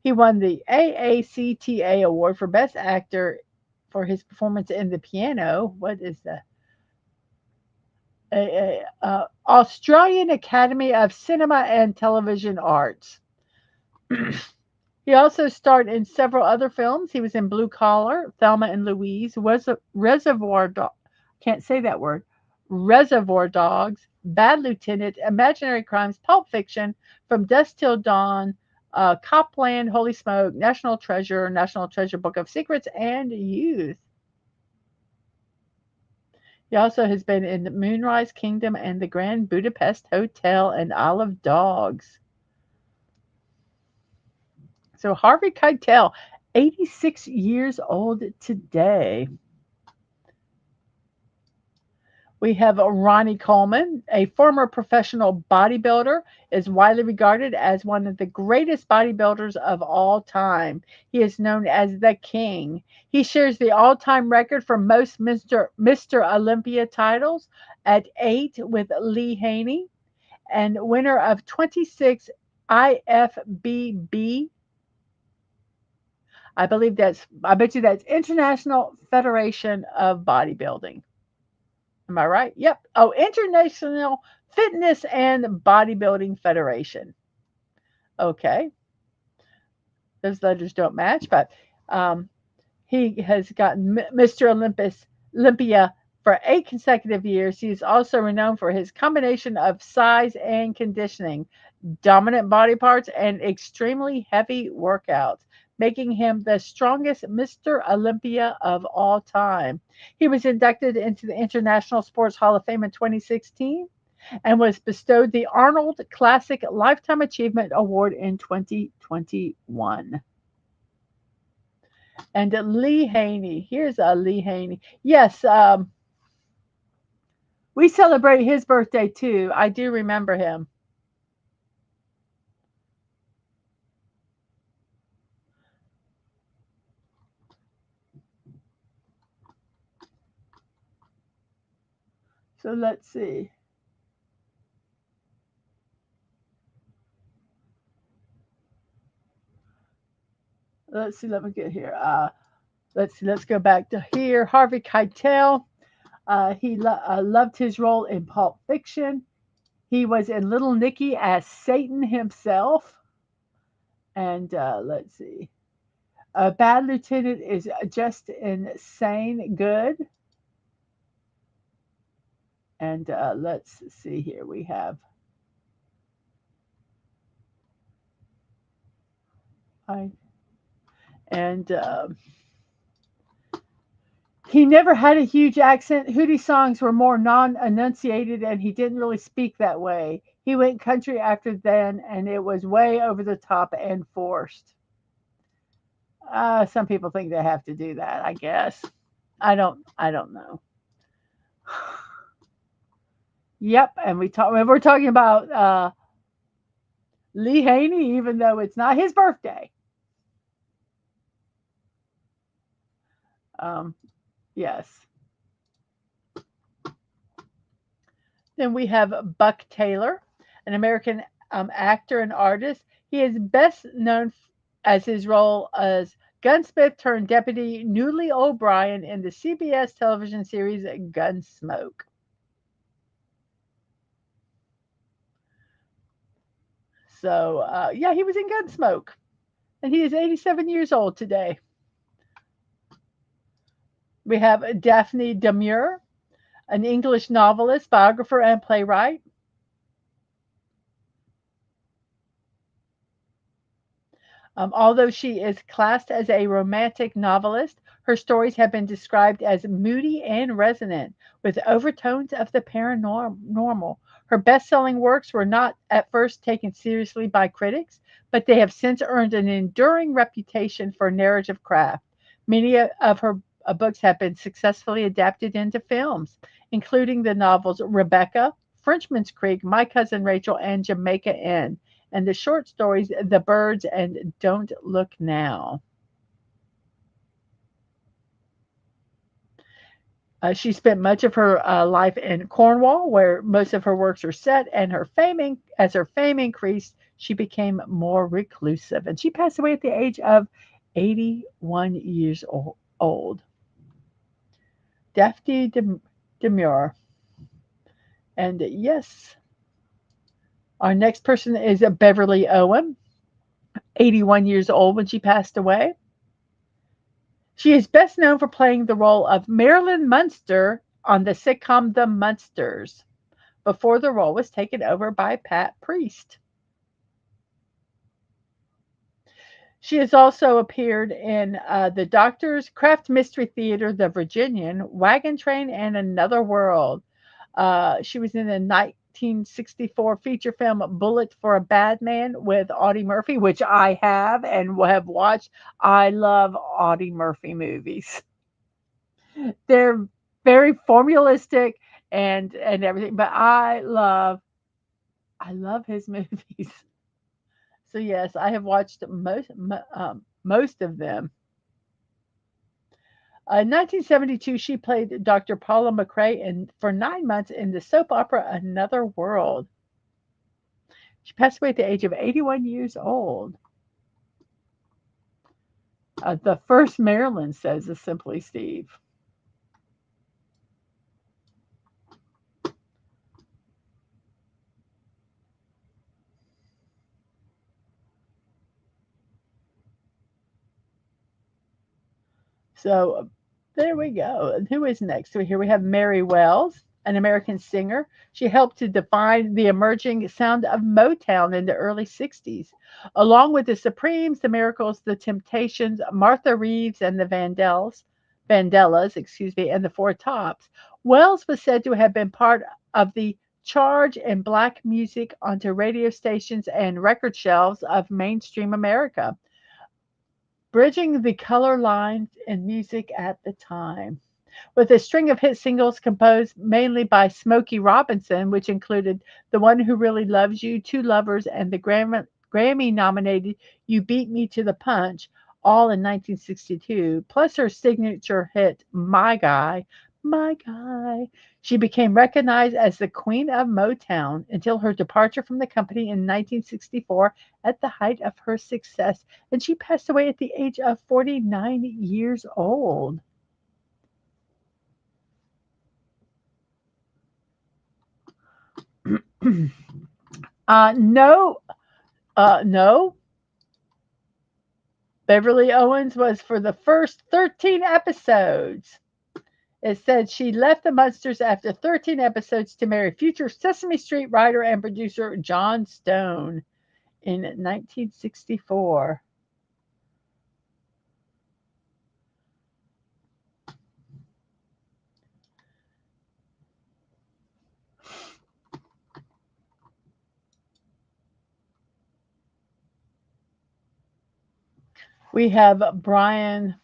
He won the AACTA Award for Best Actor for his performance in The Piano. What is the Australian Academy of Cinema and Television Arts? He also starred in several other films. He was in Blue Collar, Thelma and Louise, Reservoir Dog, can't say that word, Reservoir Dogs, Bad Lieutenant, Imaginary Crimes, Pulp Fiction, From Dusk Till Dawn, Copland, Holy Smoke, National Treasure Book of Secrets, and Youth. He also has been in Moonrise Kingdom and the Grand Budapest Hotel and Isle of Dogs. So Harvey Keitel, 86 years old today. We have Ronnie Coleman, a former professional bodybuilder, is widely regarded as one of the greatest bodybuilders of all time. He is known as the King. He shares the all-time record for most Mr. Olympia titles at 8 with Lee Haney, and winner of 26 IFBB. I bet you that's International Federation of Bodybuilding. Am I right? Yep. Oh, International Fitness and Bodybuilding Federation. Okay. Those letters don't match, but he has gotten Mr. Olympia for 8 consecutive years. He is also renowned for his combination of size and conditioning, dominant body parts, and extremely heavy workouts, making him the strongest Mr. Olympia of all time. He was inducted into the International Sports Hall of Fame in 2016 and was bestowed the Arnold Classic Lifetime Achievement Award in 2021. And Lee Haney, here's a Lee Haney. Yes, we celebrate his birthday too. I do remember him. So let's see. Let's see. Let me get here. Let's see. Let's go back to here. Harvey Keitel. He loved his role in Pulp Fiction. He was in Little Nicky as Satan himself. And let's see. Bad Lieutenant is just insane good. And let's see here. We have. I and he never had a huge accent. Hootie songs were more non-enunciated, and he didn't really speak that way. He went country after then, and it was way over the top and forced. Some people think they have to do that. I guess. I don't. I don't know. Yep, and we're talking about Lee Haney, even though it's not his birthday. Um, yes. Then we have Buck Taylor, an American actor and artist. He is best known as his role as gunsmith turned deputy Newly O'Brien in the CBS television series Gunsmoke. So, yeah, he was in Gunsmoke. And he is 87 years old today. We have Daphne Demure, an English novelist, biographer, and playwright. Although she is classed as a romantic novelist, her stories have been described as moody and resonant, with overtones of the paranormal. Her best selling works were not at first taken seriously by critics, but they have since earned an enduring reputation for narrative craft. Many of her books have been successfully adapted into films, including the novels Rebecca, Frenchman's Creek, My Cousin Rachel, and Jamaica Inn, and the short stories The Birds and Don't Look Now. She spent much of her life in Cornwall, where most of her works are set, and as her fame increased, she became more reclusive. And she passed away at the age of 81 years old. Daphne Demure. And yes, our next person is Beverly Owen. 81 years old when she passed away. She is best known for playing the role of Marilyn Munster on the sitcom The Munsters before the role was taken over by Pat Priest. She has also appeared in The Doctor's Craft Mystery Theater, The Virginian, Wagon Train, and Another World. She was in the 1964 feature film Bullet for a Bad Man with Audie Murphy, which I have and have watched. I love Audie Murphy movies. They're very formulistic and everything, but I love his movies. So yes, I have watched most of them. In 1972, she played Dr. Paula McRae for 9 months in the soap opera Another World. She passed away at the age of 81 years old. The first Marilyn says is simply Steve. So there we go. And who is next? So here we have Mary Wells, an American singer. She helped to define the emerging sound of Motown in the early 60s, along with the Supremes, the Miracles, the Temptations, Martha Reeves, and the Vandellas, and the Four Tops. Wells was said to have been part of the charge in black music onto radio stations and record shelves of mainstream America, bridging the color lines in music at the time. With a string of hit singles composed mainly by Smokey Robinson, which included The One Who Really Loves You, Two Lovers, and the Grammy nominated You Beat Me to the Punch, all in 1962, plus her signature hit My Guy, My Guy. She became recognized as the Queen of Motown until her departure from the company in 1964 at the height of her success, and she passed away at the age of 49 years old. No, no. Beverly Owens was for the first 13 episodes. It said she left the Munsters after 13 episodes to marry future Sesame Street writer and producer John Stone in 1964. We have Brian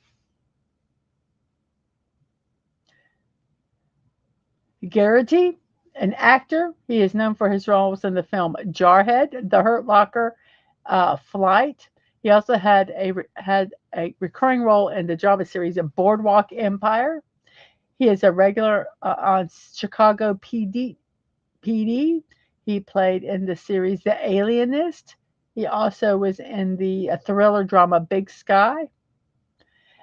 Garrity, an actor. He is known for his roles in the film Jarhead, The Hurt Locker, Flight. He also had a recurring role in the drama series of Boardwalk Empire. He is a regular on Chicago PD. He played in the series The Alienist. He also was in the thriller drama Big Sky.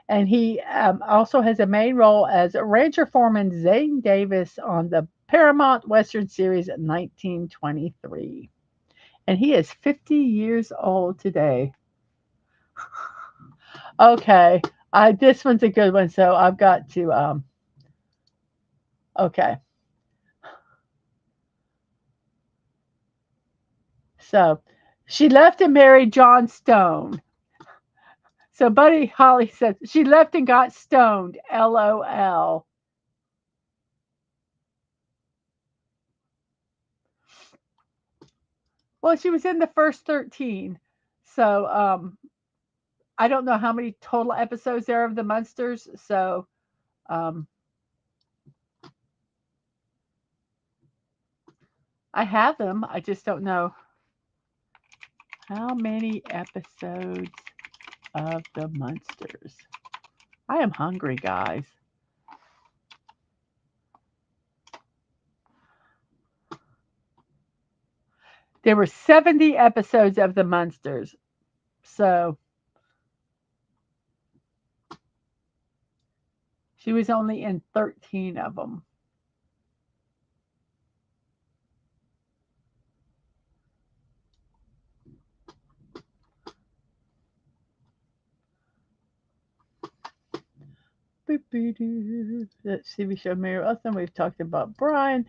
And he also has a main role as Rancher Foreman Zane Davis on the Paramount Western series 1923. And he is 50 years old today. Okay, this one's a good one, so I've got to. Okay, so she left and married John Stone. So Buddy Holly says she left and got stoned. LOL. Well, she was in the first 13. So I don't know how many total episodes there are of the Munsters. So um, I have them. I just don't know how many episodes of the Munsters. I am hungry, guys. There were 70 episodes of the Munsters. So she was only in 13 of them. Let's see, we showed Mary Wilson. We've talked about Brian.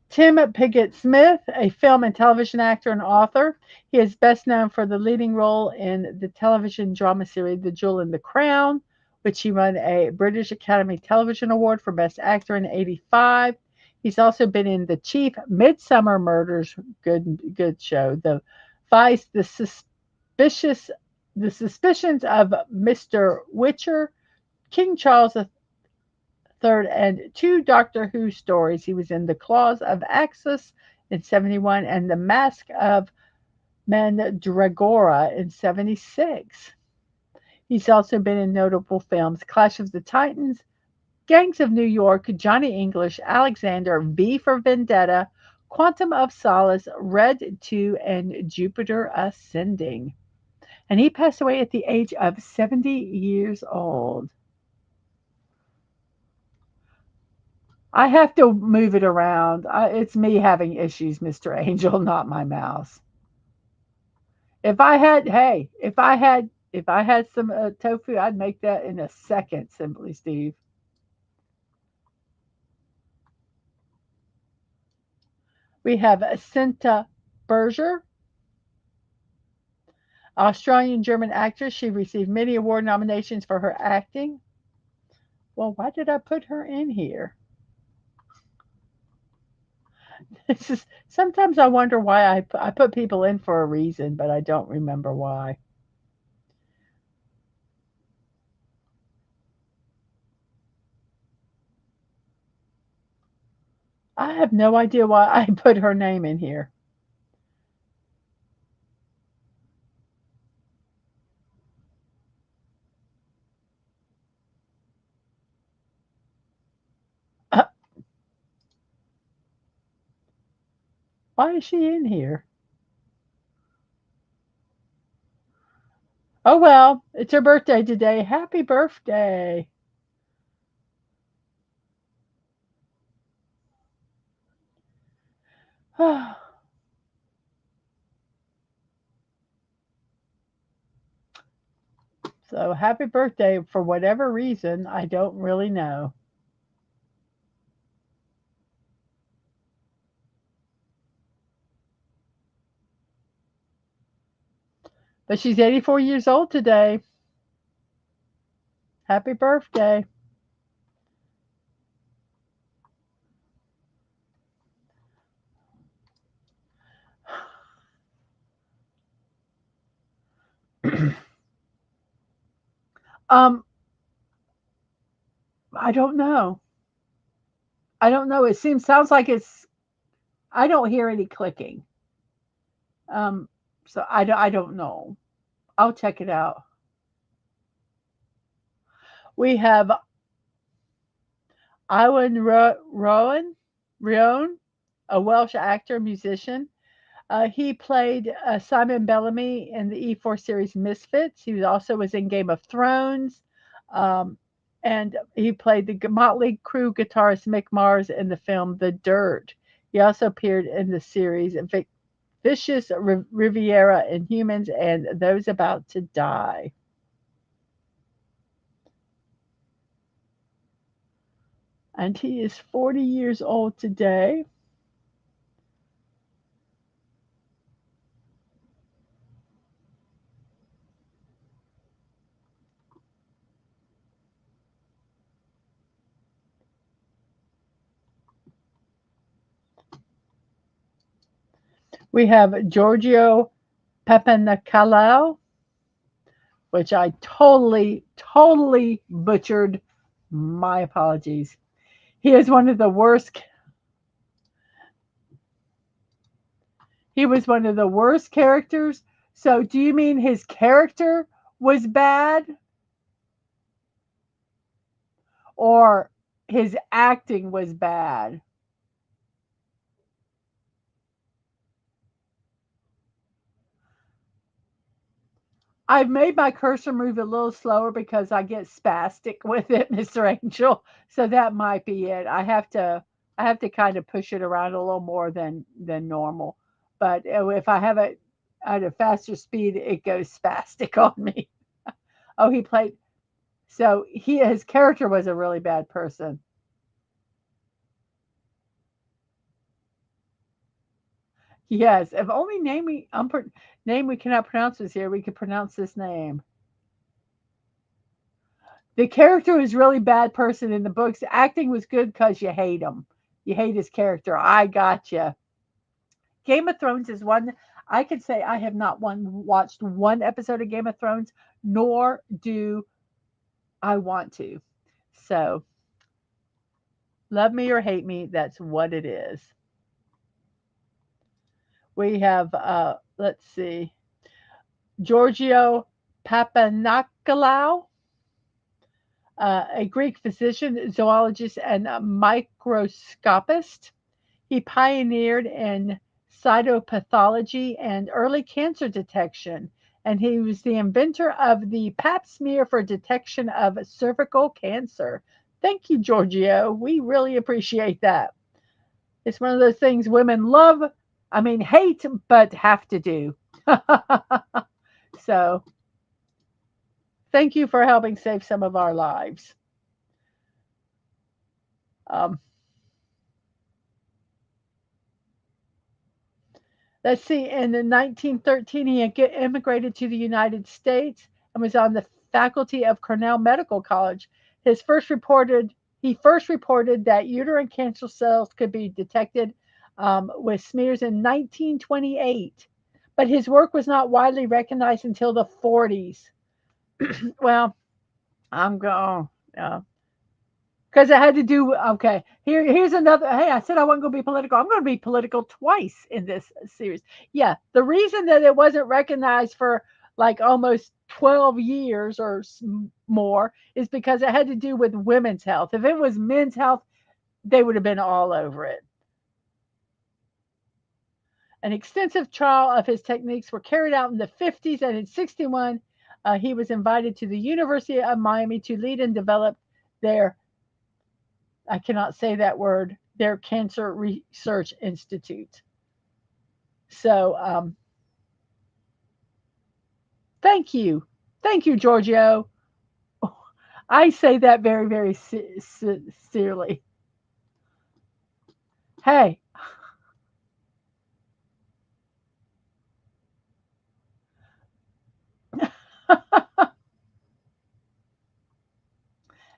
Tim Pigott Smith, a film and television actor and author. He is best known for the leading role in the television drama series The Jewel and the Crown, which he won a British Academy Television Award for Best Actor in '85. He's also been in The Chief, Midsummer Murders, good show. The Vice, Suspicious, The Suspicions of Mr. Witcher, King Charles III, and two Doctor Who stories. He was in The Claws of Axis in '71 and The Mask of Mandragora in '76. He's also been in notable films Clash of the Titans, Gangs of New York, Johnny English, Alexander, V for Vendetta, Quantum of Solace, Red 2, and Jupiter Ascending. And he passed away at the age of 70 years old. I have to move it around. It's me having issues, Mr. Angel, not my mouse. If I had, hey, if I had some tofu, I'd make that in a second, Simply Steve. We have Cinta Berger, Australian German actress. She received many award nominations for her acting. Well, why did I put her in here? This is sometimes I wonder why I put people in for a reason, but I don't remember why. I have no idea why I put her name in here. Uh, why is she in here? Oh well, it's her birthday today. Happy birthday. So happy birthday for whatever reason. I don't really know. But she's 84 years old today. Happy birthday. um, I don't know. I don't know. It sounds like it's I don't hear any clicking. Um, so I don't know. I'll check it out. We have Iwan Rheon, a Welsh actor, musician. He played Simon Bellamy in the E4 series Misfits. He also was in Game of Thrones. Um, and he played the Motley Crue guitarist Mick Mars in the film The Dirt. He also appeared in the series Vicious Riviera, Inhumans, and Those About to Die. And he is 40 years old today. We have Giorgio Papanicolaou, which I totally butchered. My apologies. He is one of the worst. He was one of the worst characters. So, do you mean his character was bad or his acting was bad? I've made my cursor move a little slower because I get spastic with it, Mr. Angel. So that might be it. I have to kind of push it around a little more than normal. But if I have it at a faster speed, it goes spastic on me. Oh, he played. So his character was a really bad person. Yes, if only name we cannot pronounce was here, we could pronounce this name. The character was really bad person in the books. Acting was good because you hate him. You hate his character. I gotcha. Game of Thrones is one I can say I have not watched one episode of Game of Thrones, nor do I want to. So love me or hate me, that's what it is. We have let's see, Giorgio Papanakolaou, a Greek physician, zoologist, and a microscopist. He pioneered in cytopathology and early cancer detection, and he was the inventor of the pap smear for detection of cervical cancer. Thank you, Giorgio. We really appreciate that. It's one of those things women love, I mean, hate, but have to do. So, thank you for helping save some of our lives. Um, let's see, in 1913, he immigrated to the United States and was on the faculty of Cornell Medical College. His first reported he first reported that uterine cancer cells could be detected with smears in 1928, but his work was not widely recognized until the 40s. Well, I'm going. Because it had to do. Okay, here's another. Hey, I said I wasn't going to be political. I'm going to be political twice in this series. Yeah, the reason that it wasn't recognized for like almost 12 years or more is because it had to do with women's health. If it was men's health, they would have been all over it. An extensive trial of his techniques were carried out in the 50s, and in 61, he was invited to the University of Miami to lead and develop their, I cannot say that word, their Cancer Research Institute. So, thank you. Thank you, Giorgio. I say that very, very sincerely. Hey.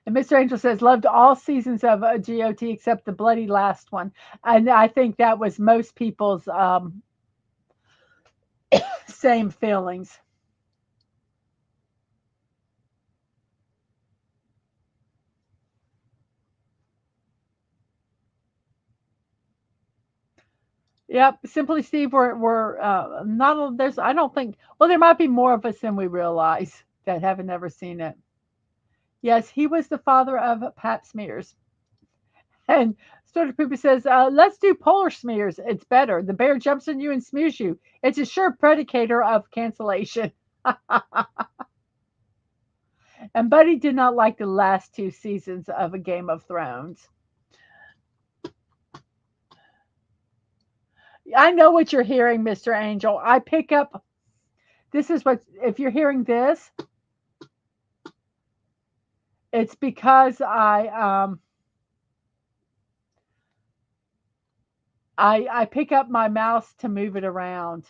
And Mr. Angel says, loved all seasons of GOT except the bloody last one. And I think that was most people's same feelings. Yep, Simply Steve, we're not, there's, I don't think, well, there might be more of us than we realize that haven't ever seen it. Yes, he was the father of pap smears. And Story Pooper says, let's do polar smears. It's better. The bear jumps on you and smears you. It's a sure predicator of cancellation. And Buddy did not like the last two seasons of A Game of Thrones. I know what you're hearing, Mr. Angel. I pick up, this is what, if you're hearing this, it's because I pick up my mouse to move it around.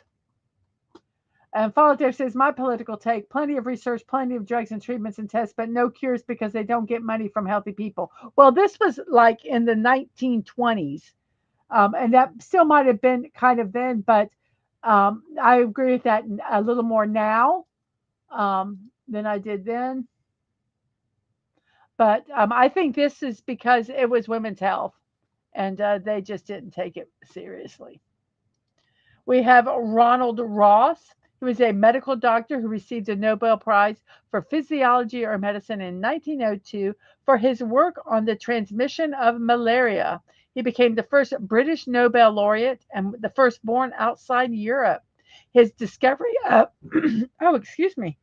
And Follow There says, my political take, plenty of research, plenty of drugs and treatments and tests, but no cures because they don't get money from healthy people. Well, this was like in the 1920s. And that still might have been kind of then, but I agree with that a little more now than I did then. But I think this is because it was women's health and they just didn't take it seriously. We have Ronald Ross. He was a medical doctor who received a Nobel Prize for physiology or medicine in 1902 for his work on the transmission of malaria. He became the first British Nobel laureate and the first born outside Europe. His discovery of, oh, excuse me,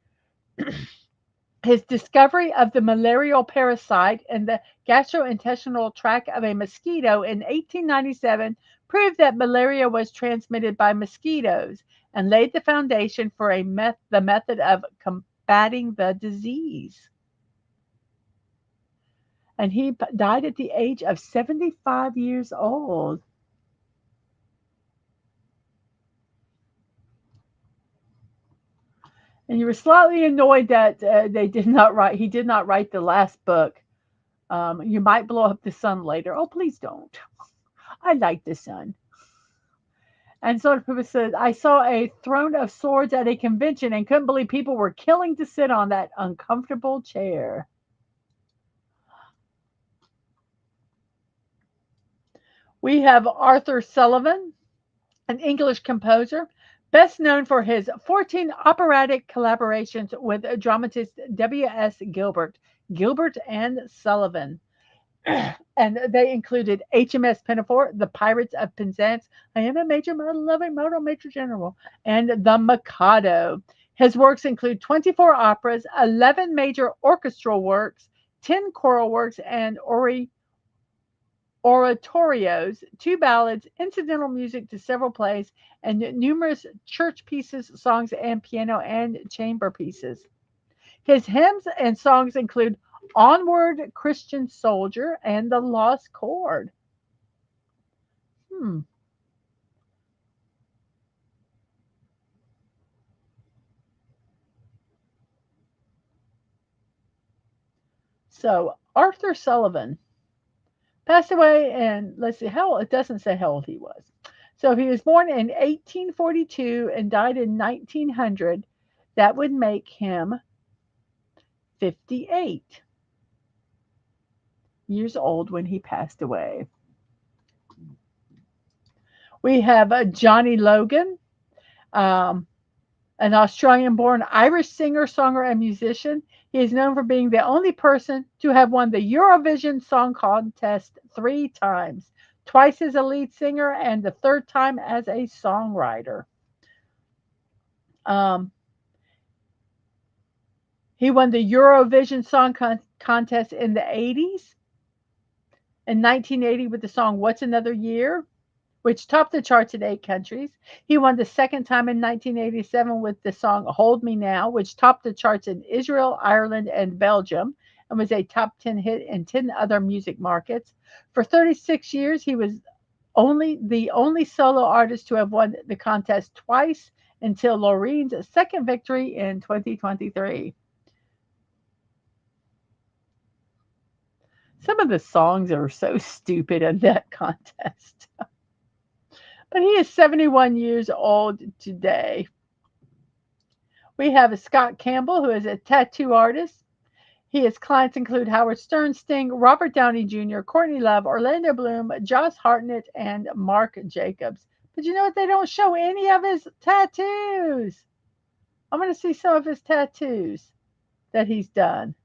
his discovery of the malarial parasite in the gastrointestinal tract of a mosquito in 1897 proved that malaria was transmitted by mosquitoes and laid the foundation for the method of combating the disease. and he died at the age of 75 years old. And you were slightly annoyed that he did not write the last book. You might blow up the sun later. Oh, please don't. I like the sun. And Sword Pippa said, I saw a throne of swords at a convention and couldn't believe people were killing to sit on that uncomfortable chair. We have Arthur Sullivan, an English composer, best known for his 14 operatic collaborations with dramatist W.S. Gilbert and Sullivan. And they included HMS Pinafore, The Pirates of Penzance, I Am a Major Model Loving Model Major General, and The Mikado. His works include 24 operas, 11 major orchestral works, 10 choral works, and oratorios, 2 ballads, incidental music to several plays, and numerous church pieces, songs, and piano and chamber pieces. His hymns and songs include Onward, Christian Soldier, and The Lost Chord. Hmm. So Arthur Sullivan passed away, and let's see how it doesn't say how old he was. So he was born in 1842 and died in 1900. That would make him 58 years old when he passed away. We have Johnny Logan, um, an Australian born Irish singer, songwriter, and musician. He is known for being the only person to have won the Eurovision Song Contest 3 times, twice as a lead singer, and the third time as a songwriter. Um, he won the Eurovision Song Contest in the 80s, in 1980 with the song What's Another Year, which topped the charts in 8 countries. He won the second time in 1987 with the song Hold Me Now, which topped the charts in Israel, Ireland, and Belgium, and was a top 10 hit in 10 other music markets. For 36 years, he was the only solo artist to have won the contest twice until Loreen's second victory in 2023. Some of the songs are so stupid in that contest. But he is 71 years old today. We have Scott Campbell, who is a tattoo artist. His clients include Howard Stern, Sting, Robert Downey Jr., Courtney Love, Orlando Bloom, Josh Hartnett, and Mark Jacobs. But you know what? They don't show any of his tattoos. I'm going to see some of his tattoos that he's done.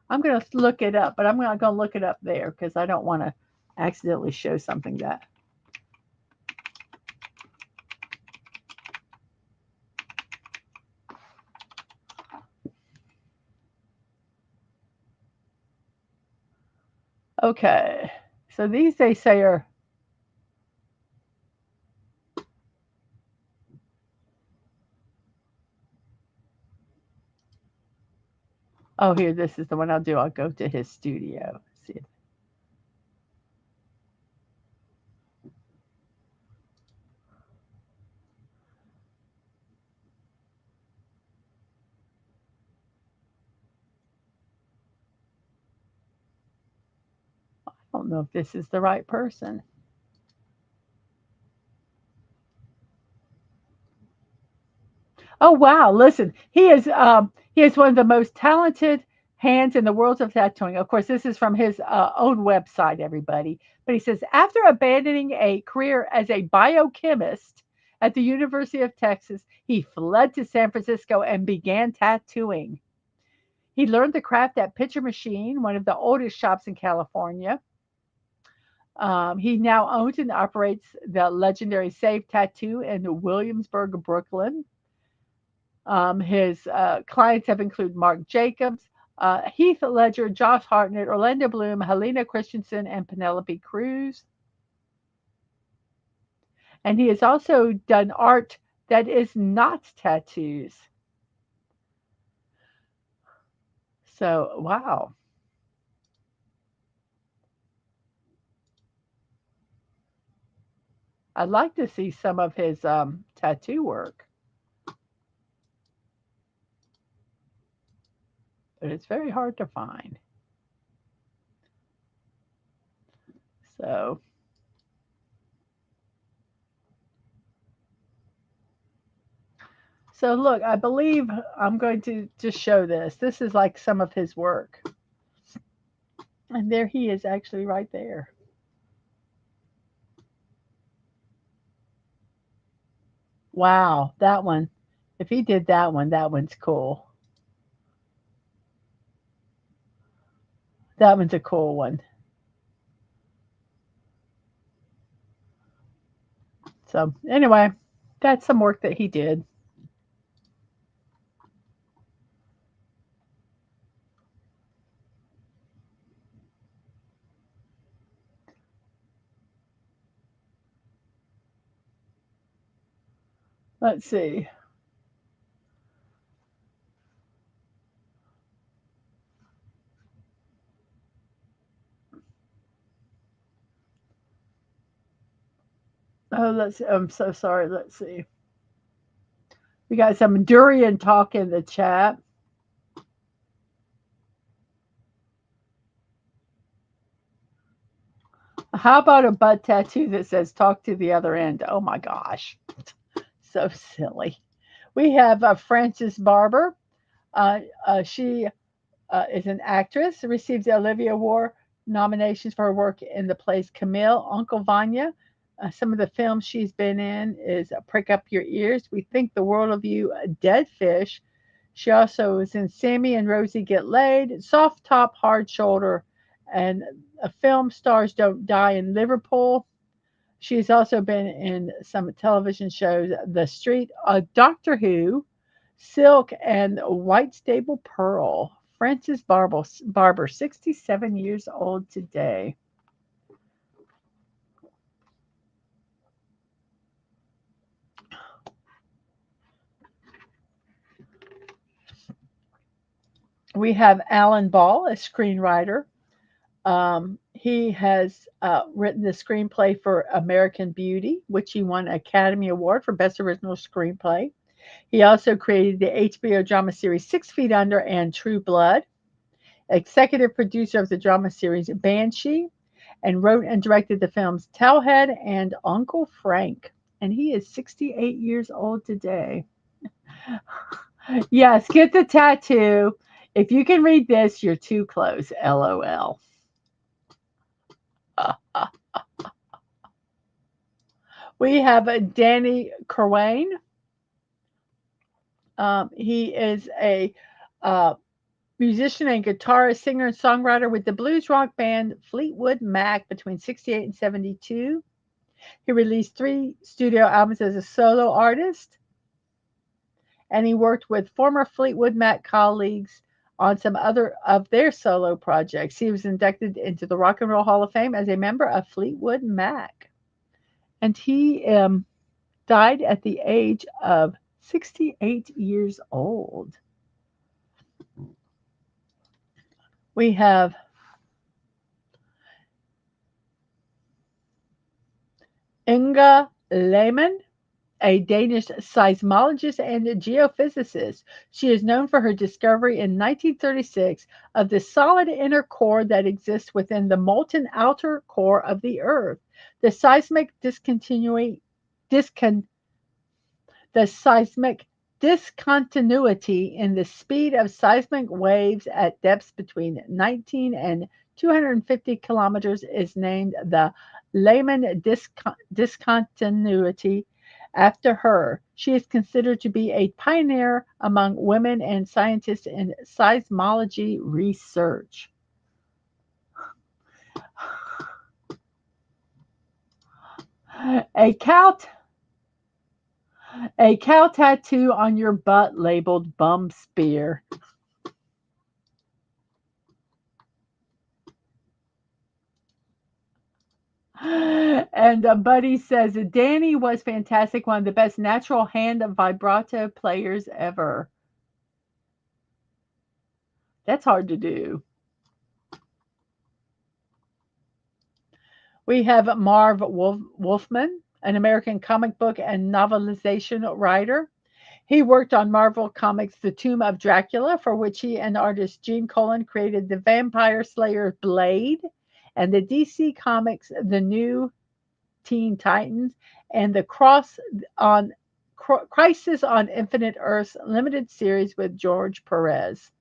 I'm going to look it up, but I'm not going to look it up there because I don't want to accidentally show something that. Okay. So these they say are. Oh, here, this is the one I'll do. I'll go to his studio. See, I don't know if this is the right person. Oh wow! Listen, he is one of the most talented hands in the world of tattooing. Of course, this is from his own website, everybody. But he says after abandoning a career as a biochemist at the University of Texas, he fled to San Francisco and began tattooing. He learned the craft at Picture Machine, one of the oldest shops in California. He now owns and operates the legendary Save Tattoo in Williamsburg, Brooklyn. His clients have included Mark Jacobs, Heath Ledger, Josh Hartnett, Orlando Bloom, Helena Christensen, and Penelope Cruz. And he has also done art that is not tattoos. So, wow. I'd like to see some of his tattoo work, but it's very hard to find. So, so look, I believe I'm going to just show this. This is like some of his work. And there he is actually right there. Wow, that one. If he did that one's cool. That one's a cool one. So, anyway, that's some work that he did. Let's see. Oh, let's see. I'm so sorry. Let's see. We got some durian talk in the chat. How about a butt tattoo that says talk to the other end? Oh my gosh. So silly. We have Frances Barber. She is an actress, received the Olivia Award nominations for her work in the plays Camille, Uncle Vanya. Some of the films she's been in is Prick Up Your Ears, We Think the World of You, Dead Fish. She also was in Sammy and Rosie Get Laid, Soft Top, Hard Shoulder, and a film Stars Don't Die in Liverpool. She's also been in some television shows, The Street, Doctor Who, Silk, and White Stable Pearl. Frances Barber, 67 years old today. We have Alan Ball, a screenwriter. He has written the screenplay for American Beauty, which he won an Academy Award for Best Original Screenplay. He also created the HBO drama series 6 Feet Under and True Blood, executive producer of the drama series Banshee, and wrote and directed the films Tellhead and Uncle Frank. And he is 68 years old today. Yes, get the tattoo. If you can read this, you're too close. LOL. We have Danny Corwane. He is a musician and guitarist, singer, and songwriter with the blues rock band Fleetwood Mac between 68 and 72. He released 3 studio albums as a solo artist, and he worked with former Fleetwood Mac colleagues on some other of their solo projects. He was inducted into the Rock and Roll Hall of Fame as a member of Fleetwood Mac. And he died at the age of 68 years old. We have Inga Lehmann, a Danish seismologist and geophysicist. She is known for her discovery in 1936 of the solid inner core that exists within the molten outer core of the Earth. The seismic the seismic discontinuity in the speed of seismic waves at depths between 19 and 250 kilometers is named the Lehman discontinuity after her. She is considered to be a pioneer among women and scientists in seismology research. A cow A cow tattoo on your butt labeled bum spear. And Buddy says Danny was fantastic, one of the best natural hand vibrato players ever. That's hard to do. We have Marv Wolfman, an American comic book and novelization writer. He worked on Marvel Comics' The Tomb of Dracula, for which he and artist Gene Colan created the Vampire Slayer Blade, and the DC Comics' The New Teen Titans, and the Crisis on Infinite Earths limited series with George Perez.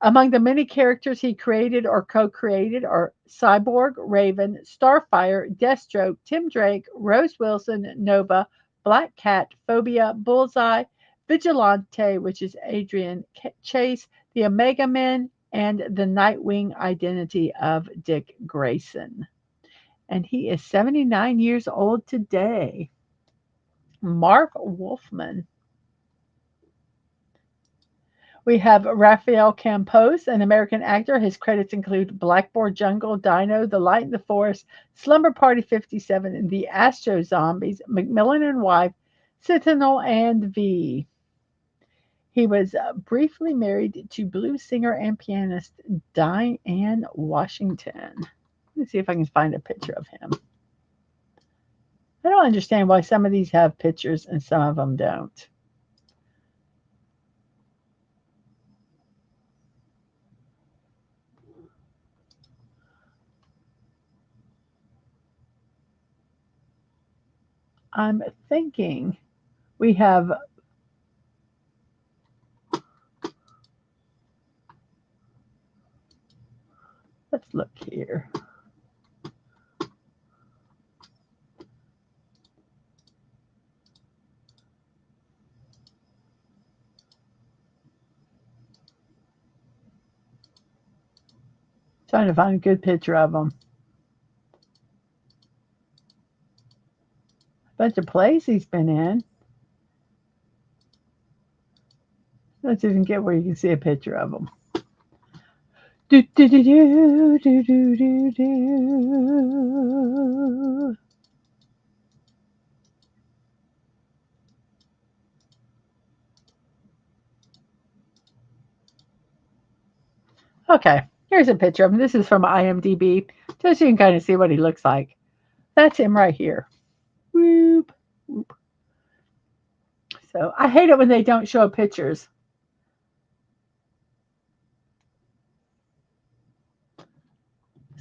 Among the many characters he created or co-created are Cyborg, Raven, Starfire, Deathstroke, Tim Drake, Rose Wilson, Nova, Black Cat, Phobia, Bullseye, Vigilante, which is Adrian Chase, the Omega Men, and the Nightwing identity of Dick Grayson. And he is 79 years old today. Mark Wolfman. We have Rafael Campos, an American actor. His credits include Blackboard Jungle, Dino, The Light in the Forest, Slumber Party 57, and The Astro Zombies, Macmillan and Wife, Sentinel, and V. He was briefly married to blues singer and pianist Diane Washington. Let me see if I can find a picture of him. I don't understand why some of these have pictures and some of them don't. I'm thinking we have let's look here. Trying to find a good picture of him. A bunch of plays he's been in. Let's even get where you can see a picture of him. Do, do, do, do, do, do, do, do. Okay, here's a picture of him. This is from IMDb, just so you can kind of see what he looks like. That's him right here. Whoop, whoop. So I hate it when they don't show pictures.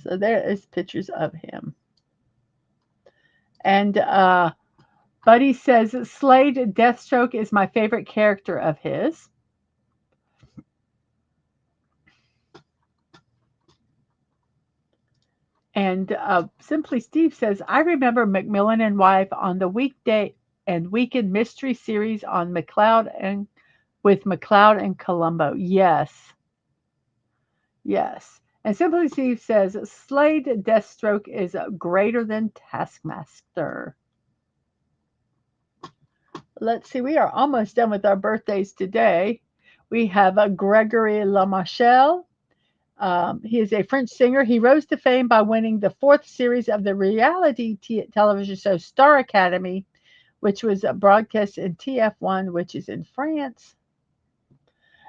So there is pictures of him. And Buddy says Slade Deathstroke is my favorite character of his. And Simply Steve says, I remember Macmillan and Wife on the weekday and weekend mystery series on McCloud and with McCloud and Columbo. Yes. Yes. And Simply Steve says, Slade Deathstroke is greater than Taskmaster. Let's see, we are almost done with our birthdays today. We have Gregory Lamarchelle. He is a French singer. He rose to fame by winning the 4th series of the reality television show Star Academy, which was broadcast in TF1, which is in France.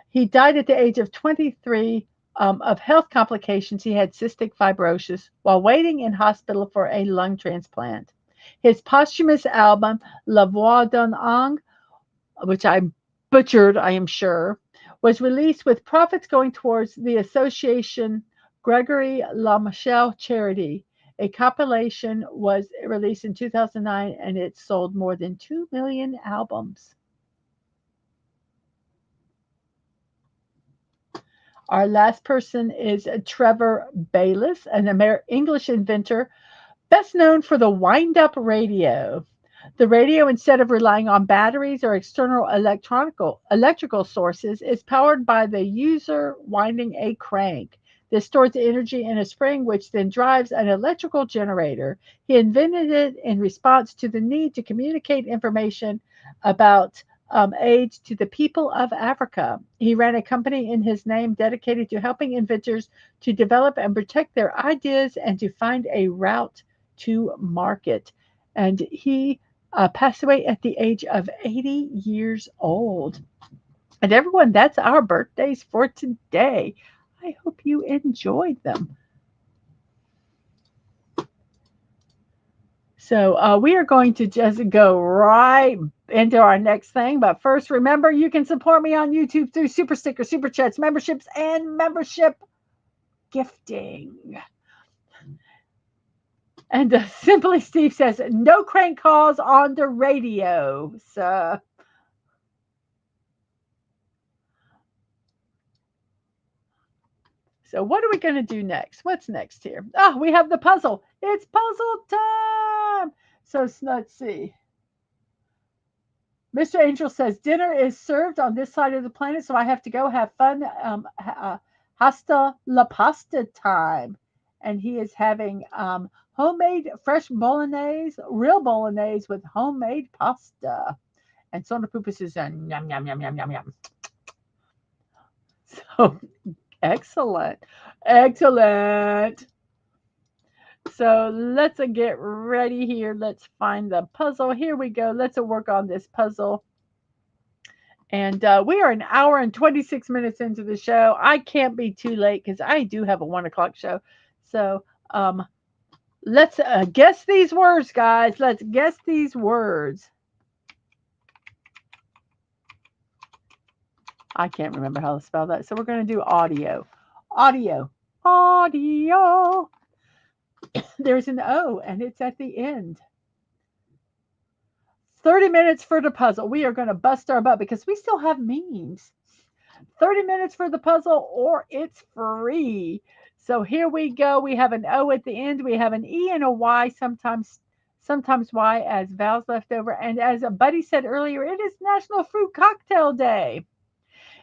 He died at the age of 23 of health complications. He had cystic fibrosis while waiting in hospital for a lung transplant. His posthumous album, La Voix d'un Ange, which I butchered, I am sure, was released with profits going towards the Association Gregory Lamarchelle Charity. A compilation was released in 2009 and it sold more than 2 million albums. Our last person is Trevor Bayliss, an English inventor best known for the wind-up radio. The radio, instead of relying on batteries or external electrical sources, is powered by the user winding a crank. This stores energy in a spring, which then drives an electrical generator. He invented it in response to the need to communicate information about AIDS to the people of Africa. He ran a company in his name dedicated to helping inventors to develop and protect their ideas and to find a route to market. And he passed away at the age of 80 years old. And everyone, that's our birthdays for today. I hope you enjoyed them. So we are going to just go right into our next thing. But first, remember you can support me on YouTube through super stickers, super chats, memberships, and membership gifting. And Simply Steve says, no crank calls on the radio. So what are we going to do next? What's next here? Oh, we have the puzzle. It's puzzle time. So let's see. Mr. Angel says dinner is served on this side of the planet, so I have to go have fun. Hasta la pasta time, and he is having homemade fresh bolognese, real bolognese with homemade pasta. And Sona Poopa says, yum yum yum yum yum yum. So excellent, excellent. So let's get ready here. Let's find the puzzle. Here we go. Let's work on this puzzle. And we are an hour and 26 minutes into the show. I can't be too late because I do have a 1 o'clock show. So let's guess these words, guys. Let's guess these words. I can't remember how to spell that. So we're going to do audio. Audio. Audio. There's an O and it's at the end. 30 minutes for the puzzle. We are going to bust our butt because we still have memes. 30 minutes for the puzzle or it's free. So here we go. We have an O at the end. We have an E and a Y, sometimes Y as vowels left over. And as a buddy said earlier, it is National Fruit Cocktail Day.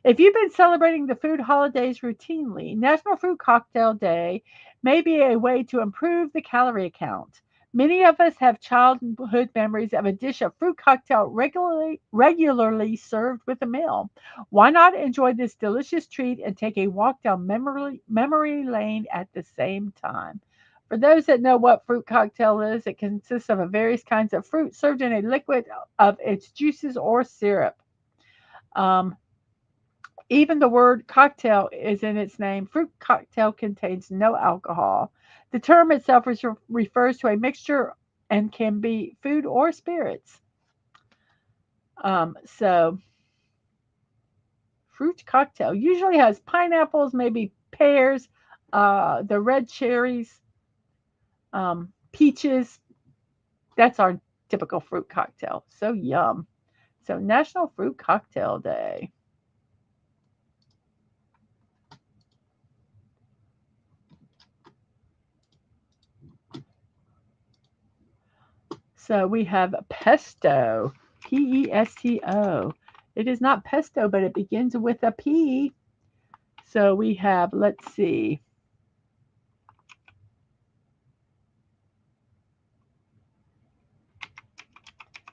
If you've been celebrating the food holidays routinely, National Fruit Cocktail Day may be a way to improve the calorie count. Many of us have childhood memories of a dish of fruit cocktail regularly served with a meal. Why not enjoy this delicious treat and take a walk down memory lane at the same time? For those that know what fruit cocktail is, it consists of various kinds of fruit served in a liquid of its juices or syrup. Um, Even the word cocktail is in its name. Fruit cocktail contains no alcohol. The term itself refers to a mixture and can be food or spirits. So, fruit cocktail usually has pineapples, maybe pears, the red cherries, peaches. That's our typical fruit cocktail. So yum. So, National Fruit Cocktail Day. So we have pesto, Pesto. It is not pesto, but it begins with a P. So we have, let's see.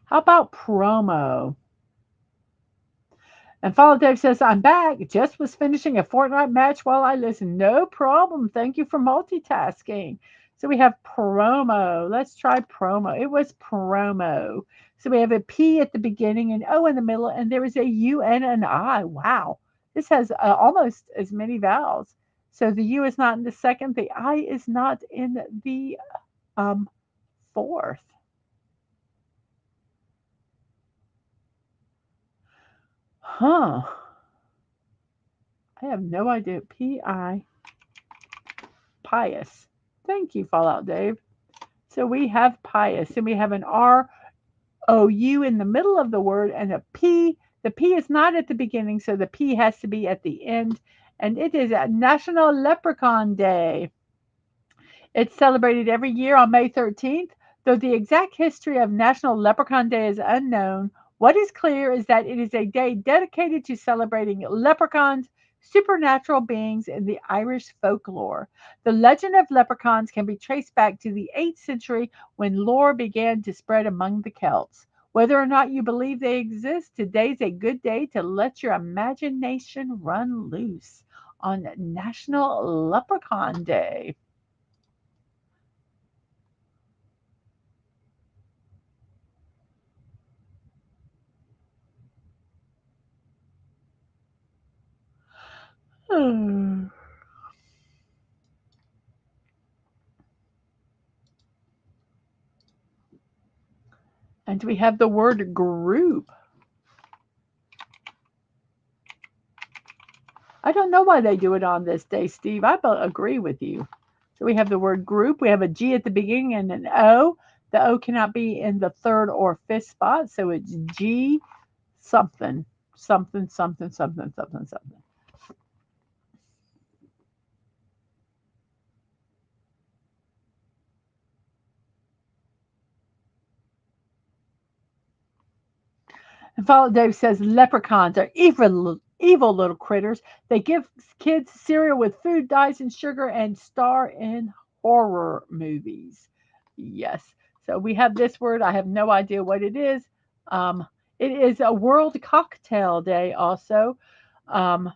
How about promo? And Follow Dave says, I'm back. Just was finishing a Fortnite match while I listen. No problem. Thank you for multitasking. So we have promo. Let's try promo. It was promo. So we have a P at the beginning, an O in the middle, and there is a U and an I. Wow. This has almost as many vowels. So the U is not in the second. The I is not in the fourth. Huh. I have no idea. P-I. Pious. Thank you, Fallout Dave. So we have pious, and we have an R-O-U in the middle of the word, and a P. The P is not at the beginning, so the P has to be at the end. And it is a National Leprechaun Day. It's celebrated every year on May 13th. Though the exact history of National Leprechaun Day is unknown, what is clear is that it is a day dedicated to celebrating leprechauns, supernatural beings in the Irish folklore. The legend of leprechauns can be traced back to the 8th century when lore began to spread among the Celts. Whether or not you believe they exist, today's a good day to let your imagination run loose on National Leprechaun Day. Hmm. And we have the word group. I don't know why they do it on this day, Steve. I agree with you. So we have the word group. We have a G at the beginning and an O. The O cannot be in the third or fifth spot. So it's G something, something, something, something, something, something. And Follow Dave says leprechauns are evil little critters. They give kids cereal with food dyes and sugar and star in horror movies. Yes. So we have this word. I have no idea what it is. It is a World Cocktail Day also. Um,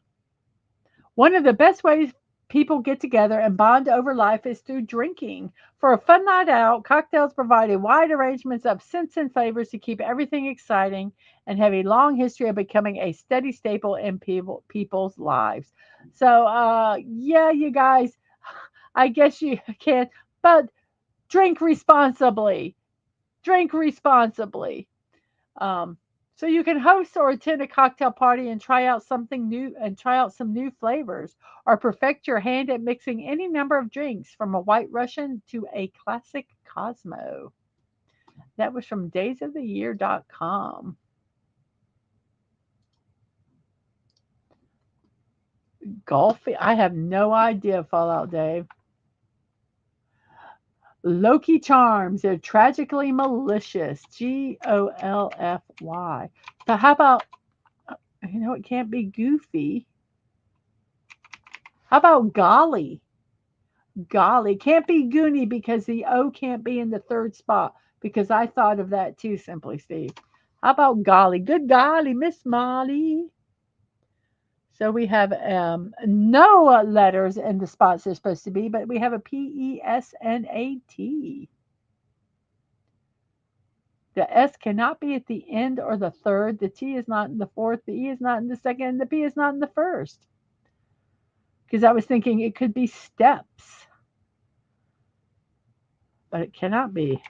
One of the best ways people get together and bond over life is through drinking. For a fun night out, cocktails provide a wide arrangement of scents and flavors to keep everything exciting and have a long history of becoming a steady staple in people's lives. So, yeah, you guys, I guess you can, but drink responsibly. Drink responsibly. Um, so you can host or attend a cocktail party and try out something new and try out some new flavors or perfect your hand at mixing any number of drinks from a white Russian to a classic Cosmo. That was from daysoftheyear.com. Golfing, I have no idea, Fallout Dave. Loki charms, they're tragically malicious. Golfy. So how about, it can't be goofy. How about golly? Golly, can't be Goonie because the O can't be in the third spot because I thought of that too, Simply Steve. How about golly? Good golly, Miss Molly. So we have no letters in the spots they're supposed to be, but we have a Pesnat. The S cannot be at the end or the third. The T is not in the fourth. The E is not in the second. And the P is not in the first. Because I was thinking it could be steps, but it cannot be.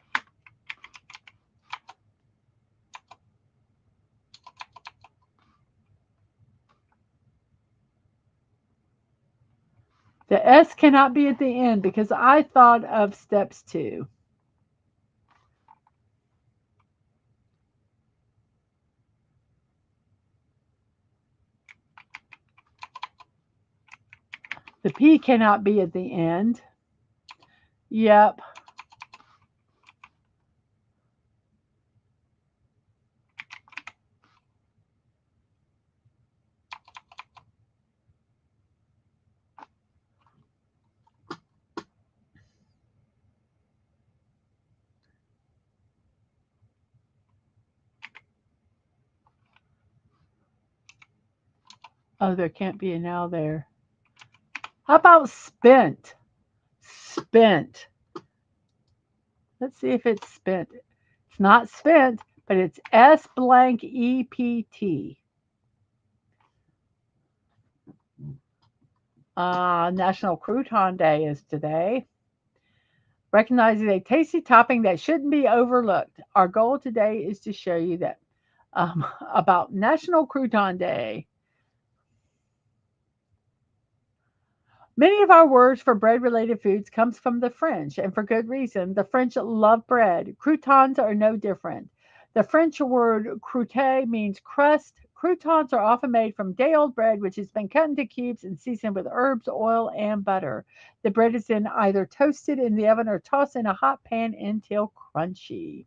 The S cannot be at the end because I thought of steps too. The P cannot be at the end. Yep. Oh, there can't be an L there. How about spent? Spent. Let's see if it's spent. It's not spent, but it's S blank EPT. National Crouton Day is today. Recognizing a tasty topping that shouldn't be overlooked. Our goal today is to show you that about National Crouton Day. Many of our words for bread-related foods comes from the French, and for good reason. The French love bread. Croutons are no different. The French word croûte means crust. Croutons are often made from day-old bread, which has been cut into cubes and seasoned with herbs, oil, and butter. The bread is then either toasted in the oven or tossed in a hot pan until crunchy.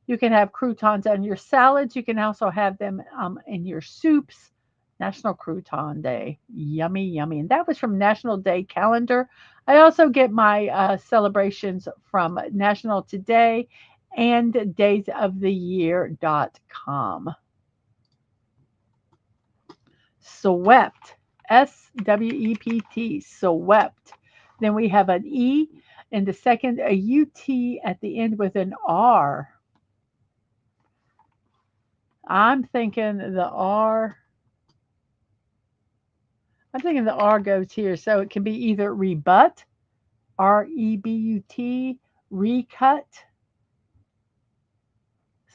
You can have croutons on your salads. You can also have them in your soups. National Crouton Day. Yummy, yummy. And that was from National Day Calendar. I also get my celebrations from National Today and daysoftheyear.com. Swept. SWEPT. Swept. Then we have an E in the second, a UT at the end with an R. I'm thinking the R. I'm thinking the R goes here. So it can be either rebut, REBUT, recut.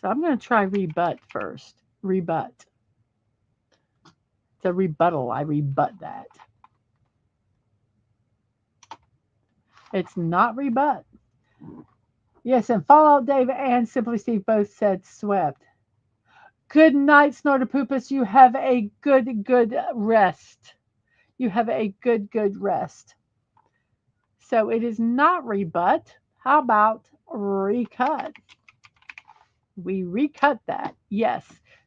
So I'm going to try rebut first. Rebut. It's a rebuttal. I rebut that. It's not rebut. Yes, and Fallout Dave and Simply Steve both said swept. Good night, Snortopoopus. You have a good rest. You have a good rest. So it is not rebut. How about recut? We recut that. Yes.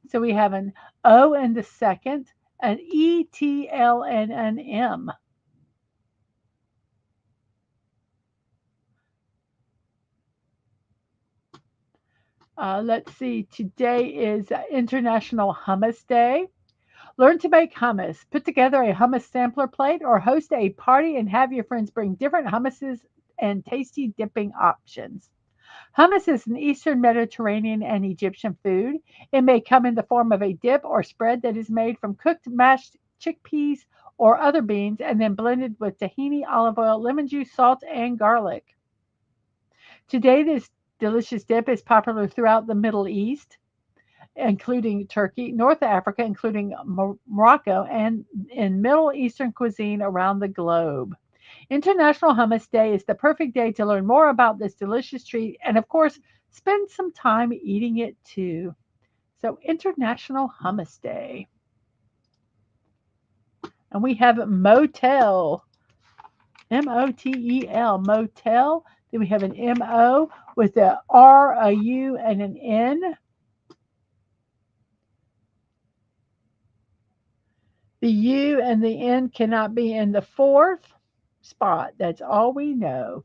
So we have an O in the second, an E, T, L, and an M. Let's see. Today is International Hummus Day. Learn to make hummus. Put together a hummus sampler plate or host a party and have your friends bring different hummuses and tasty dipping options. Hummus is an Eastern Mediterranean and Egyptian food. It may come in the form of a dip or spread that is made from cooked mashed chickpeas or other beans and then blended with tahini, olive oil, lemon juice, salt, and garlic. Today, this delicious dip is popular throughout the Middle East, including Turkey, North Africa, including Morocco, and in Middle Eastern cuisine around the globe. International Hummus Day is the perfect day to learn more about this delicious treat and, of course, spend some time eating it too. So, International Hummus Day. And we have motel, Motel, motel. Then we have an MO with a R, a U, and an N. The U and the N cannot be in the fourth spot. That's all we know.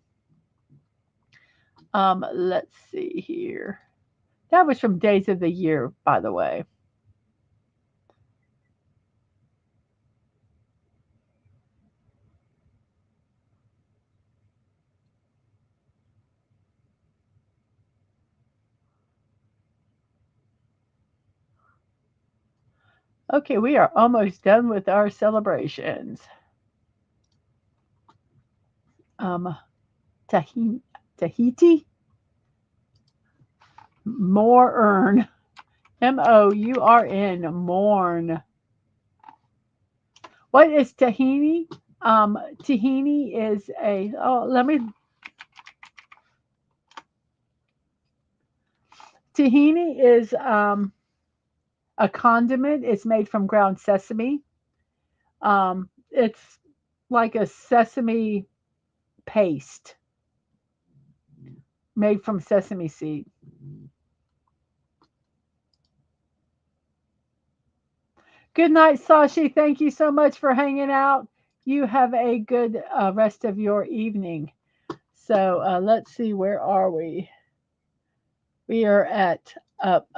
Let's see here. That was from Days of the Year, by the way. Okay, we are almost done with our celebrations. Um, Tahiti, Mourn, Mourn, mourn. What is tahini? Tahini is a, oh, let me, tahini is a condiment. It's made from ground sesame. It's like a sesame paste made from sesame seed. Good night, Sashi. Thank you so much for hanging out. You have a good rest of your evening. So let's see, where are we? We are at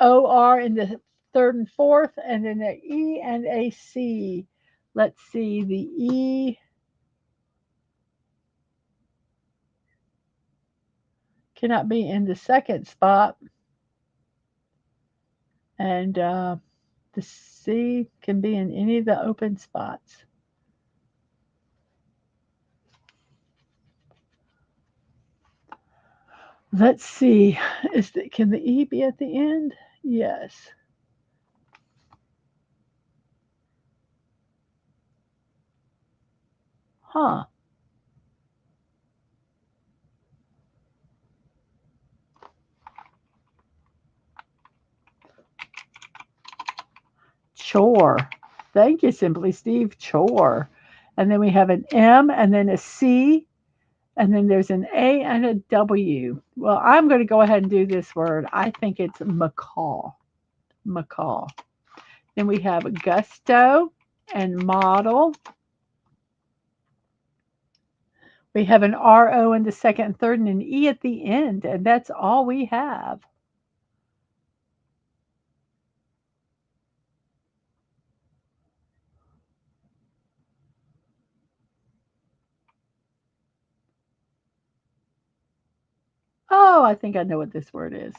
OR in the third and fourth, and then the E and a C. Let's see, the E cannot be in the second spot, and the C can be in any of the open spots. Let's see. Can the E be at the end? Yes. Huh. Chore. Thank you, Simply Steve. Chore. And then we have an M and then a C, and then there's an A and a W. Well, I'm going to go ahead and do this word. I think it's macaw. Macaw. Then we have gusto and model. We have an RO in the second and third and an E at the end, and that's all we have. Oh, I think I know what this word is.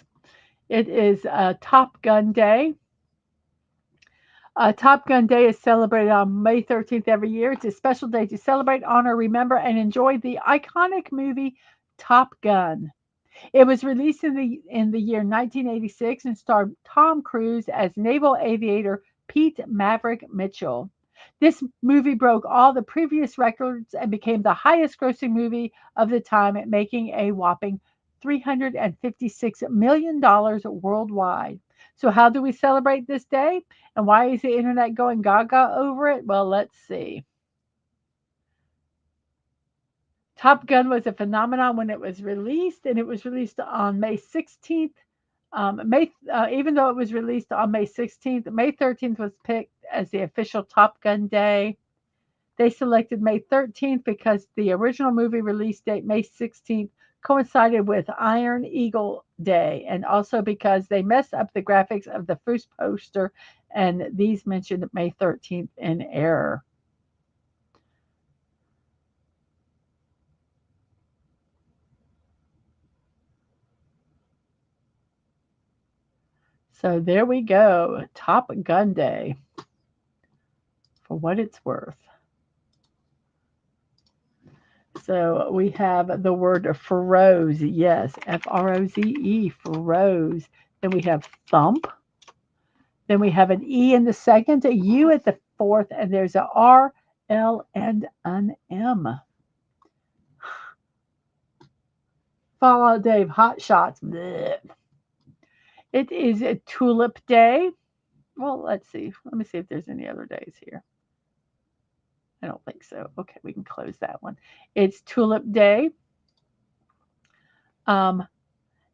It is Top Gun Day. Top Gun Day is celebrated on May 13th every year. It's a special day to celebrate, honor, remember, and enjoy the iconic movie Top Gun. It was released in the year 1986 and starred Tom Cruise as naval aviator Pete Maverick Mitchell. This movie broke all the previous records and became the highest grossing movie of the time, making a whopping $356 million worldwide. So, how do we celebrate this day? And why is the internet going gaga over it? Well, let's see. Top Gun was a phenomenon when it was released, and it was released on May 16th. Even though it was released on May 16th, May 13th was picked as the official Top Gun day. They selected May 13th because the original movie release date, May 16th, coincided with Iron Eagle Day, and also because they messed up the graphics of the first poster, and these mentioned May 13th in error. So there we go, Top Gun Day, for what it's worth. So we have the word froze. Yes, Froze, froze. Then we have thump. Then we have an E in the second, a U at the fourth, and there's a R, L, and an M. Fallout Dave, hot shots. Blech. It is a tulip day. Well, let's see. Let me see if there's any other days here. I don't think so. Okay, we can close that one. It's tulip day. Um,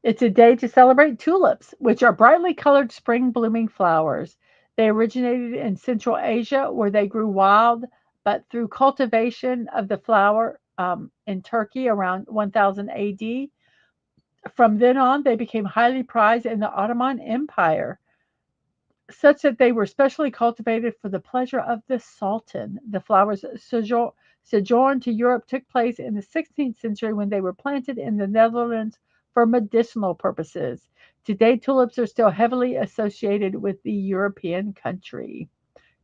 It's a day to celebrate tulips, which are brightly colored spring blooming flowers. They originated in Central Asia, where they grew wild, but through cultivation of the flower in Turkey around 1000 AD. From then on, they became highly prized in the Ottoman Empire, such that they were specially cultivated for the pleasure of the Sultan. The flowers' sojourn to Europe took place in the 16th century when they were planted in the Netherlands for medicinal purposes. Today, tulips are still heavily associated with the European country.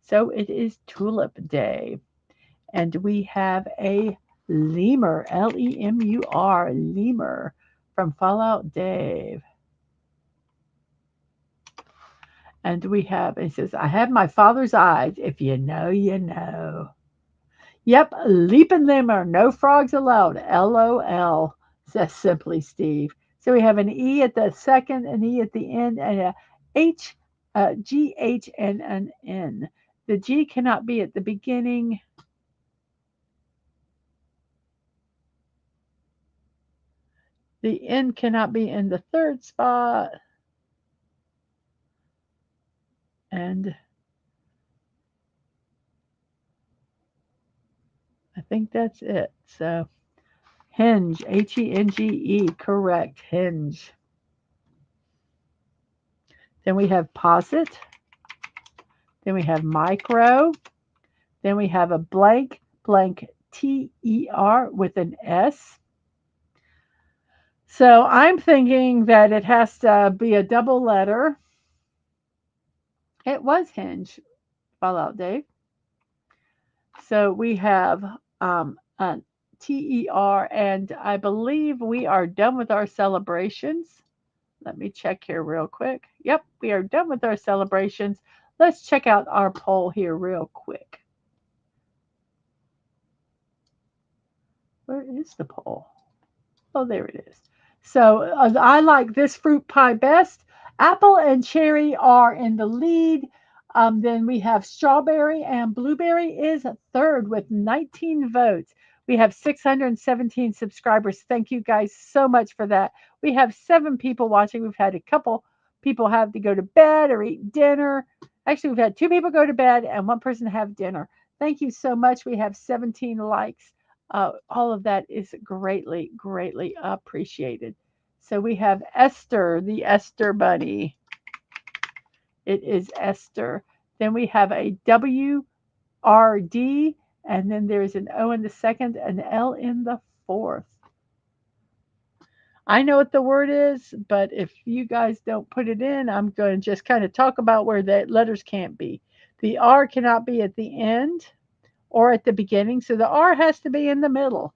So it is Tulip Day. And we have a lemur, Lemur, lemur from Fallout Dave. And we have, it says, I have my father's eyes. If you know, you know. Yep, leaping lemur, no frogs allowed. LOL, says Simply Steve. So we have an E at the second, an E at the end, and a H, G, H, and an N. The G cannot be at the beginning. The N cannot be in the third spot. And I think that's it. So hinge, Henge, correct, hinge. Then we have posit. Then we have micro. Then we have a blank, blank TER with an S. So I'm thinking that it has to be a double letter. It was hinge, Fallout Dave. So we have a TER, and I believe we are done with our celebrations. Let me check here real quick. Yep, we are done with our celebrations. Let's check out our poll here real quick. Where is the poll? Oh, there it is. So I like this fruit pie best. Apple and cherry are in the lead. Then we have strawberry and blueberry is third with 19 votes. We have 617 subscribers. Thank you guys so much for that. We have 7 people watching. We've had a couple people have to go to bed or eat dinner. Actually, we've had 2 people go to bed and 1 person have dinner. Thank you so much. We have 17 likes. All of that is greatly, greatly appreciated. So we have Esther, the Esther Bunny. It is Esther. Then we have a WRD, and then there's an O in the second, an L in the fourth. I know what the word is, but if you guys don't put it in, I'm going to just kind of talk about where the letters can't be. The R cannot be at the end or at the beginning, so the R has to be in the middle.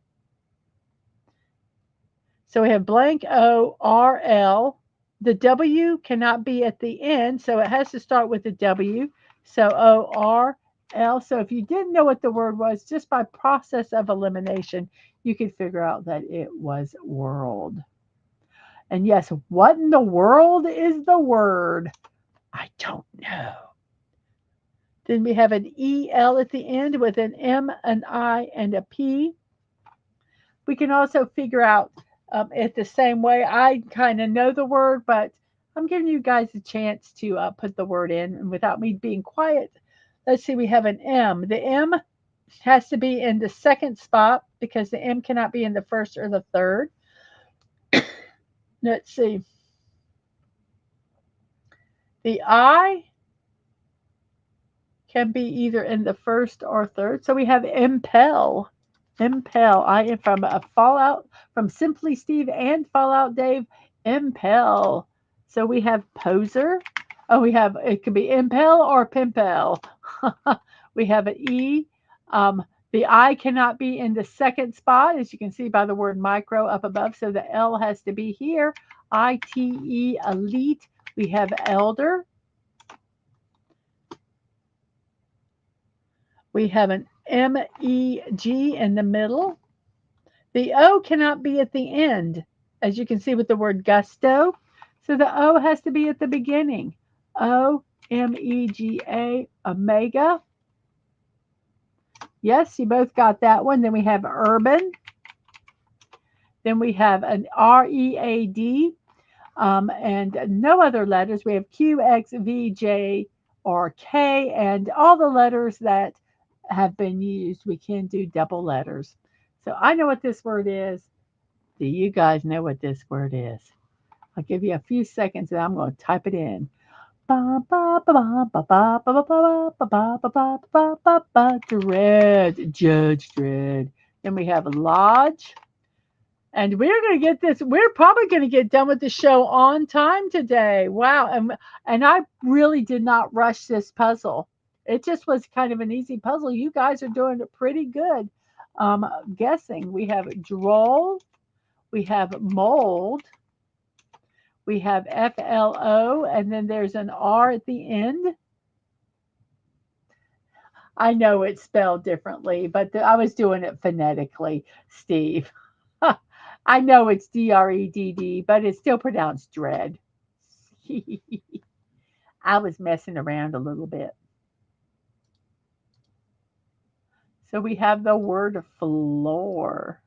So we have blank O, R, L. The W cannot be at the end, so it has to start with a W. So O, R, L. So if you didn't know what the word was, just by process of elimination, you could figure out that it was world. And yes, what in the world is the word? I don't know. Then we have an EL at the end with an M, an I, and a P. We can also figure out it the same way. I kind of know the word, but I'm giving you guys a chance to put the word in and without me being quiet. Let's see, we have an M. The M has to be in the second spot because the M cannot be in the first or the third. Let's see. The I can be either in the first or third. So we have impel. Impel. I am from a Fallout, from Simply Steve and Fallout Dave. Impel. So we have poser. Oh, we have, it could be impel or pimpel. We have an E. Um, the I cannot be in the second spot, as you can see by the word micro up above. So the L has to be here. ITE, elite. We have elder. We have an MEG in the middle. The O cannot be at the end, as you can see with the word gusto. So the O has to be at the beginning. OMEGA, omega. Yes, you both got that one. Then we have urban. Then we have an READ and no other letters. We have Q, X, V, J, or K, and all the letters that have been used. We can do double letters. So I know what this word is. Do you guys know what this word is? I'll give you a few seconds and I'm going to type it in. Dread, Judge Dread. Then we have Lodge. And we're going to get this. We're probably going to get done with the show on time today. Wow. And I really did not rush this puzzle. It just was kind of an easy puzzle. You guys are doing it pretty good. Guessing. We have droll. We have mold. We have FLO. And then there's an R at the end. I know it's spelled differently, but I was doing it phonetically, Steve. I know it's DREDD, but it's still pronounced dread. I was messing around a little bit. So we have the word floor.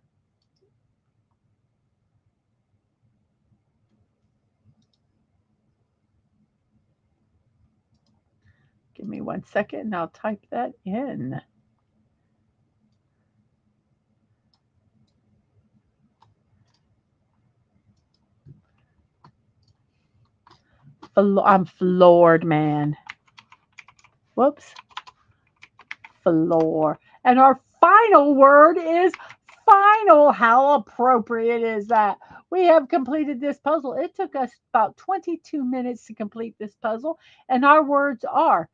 Give me 1 second and I'll type that in. I'm floored, man. Whoops. Floor. And our final word is final. How appropriate is that? We have completed this puzzle. It took us about 22 minutes to complete this puzzle. And our words are,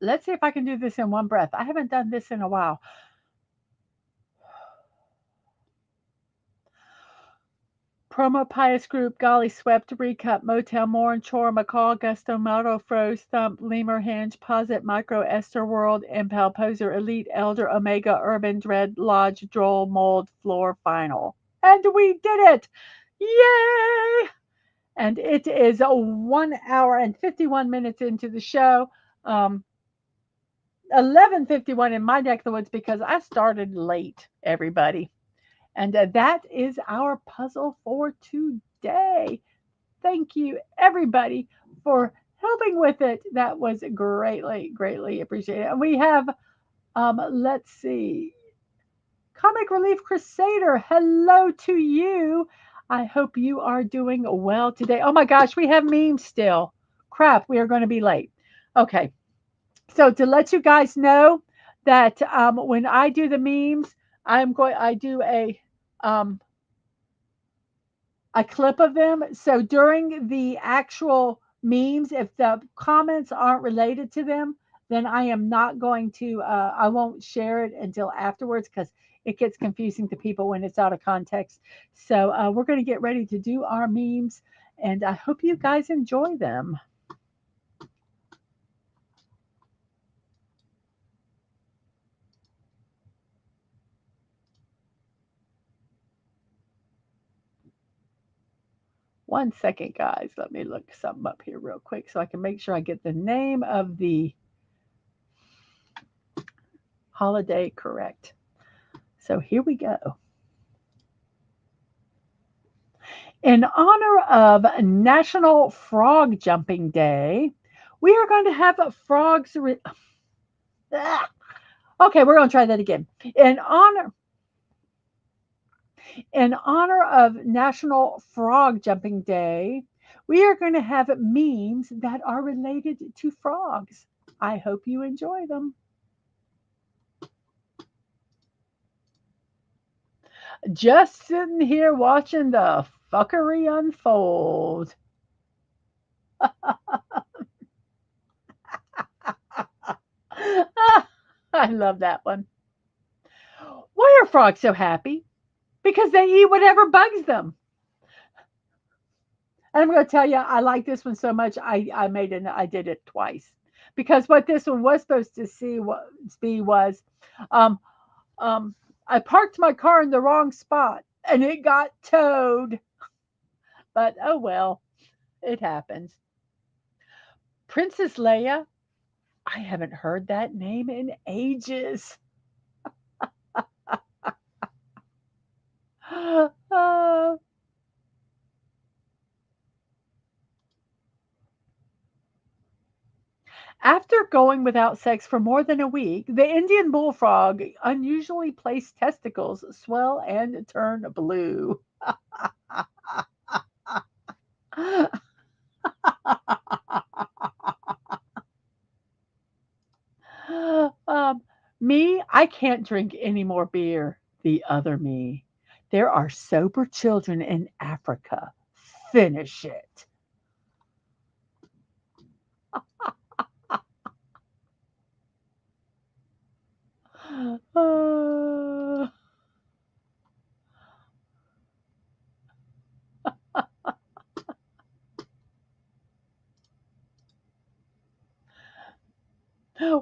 let's see if I can do this in one breath. I haven't done this in a while. Promo Pious Group, Golly Swept, Recut, Motel, Morn, Chore, McCall, Gusto, Motto, Froze, Thump, Lemur, Hinge, Posit, Micro, Esther, World, Impel, Poser, Elite, Elder, Omega, Urban, Dread, Lodge, Droll, Mold, Floor, Final. And we did it! Yay! And it is 1 hour and 51 minutes into the show. 11:51 in my neck of the woods because I started late, everybody. And that is our puzzle for today. Thank you, everybody, for helping with it. That was greatly, greatly appreciated. And we have, let's see, Comic Relief Crusader. Hello to you. I hope you are doing well today. Oh my gosh, we have memes still. Crap, we are going to be late. Okay. So to let you guys know that when I do the memes, I do a clip of them. So during the actual memes, if the comments aren't related to them, then I am not going to I won't share it until afterwards because it gets confusing to people when it's out of context. So we're going to get ready to do our memes, and I hope you guys enjoy them. One second, guys. Let me look something up here real quick so I can make sure I get the name of the holiday correct. So here we go. In honor of National Frog Jumping Day, we are going to have frogs. Ah! Okay, we're going to try that again. In honor of National Frog Jumping Day, we are going to have memes that are related to frogs. I hope you enjoy them. Just sitting here watching the fuckery unfold. I love that one. Why are frogs so happy? Because they eat whatever bugs them. And I'm going to tell you, I like this one so much. I did it twice because what this one was supposed to be was, um, I parked my car in the wrong spot and it got towed. But oh well, it happens. Princess Leia. I haven't heard that name in ages. Uh, After going without sex for more than a week, the Indian bullfrog unusually placed testicles swell and turn blue. um, Me, I can't drink any more beer. The other me. There are sober children in Africa. Finish it. Uh,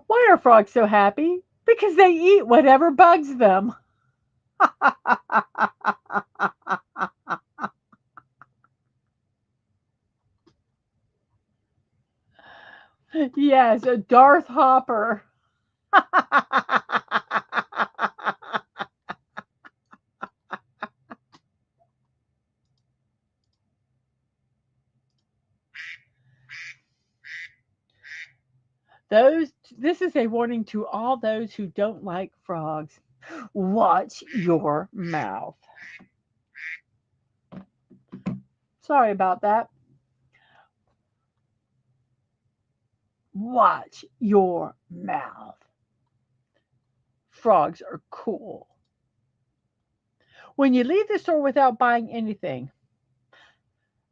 why are frogs so happy? Because they eat whatever bugs them. Yes, a Darth Hopper. Those This is a warning to all those who don't like frogs. Watch your mouth. Sorry about that. Watch your mouth. Frogs are cool. When you leave the store without buying anything,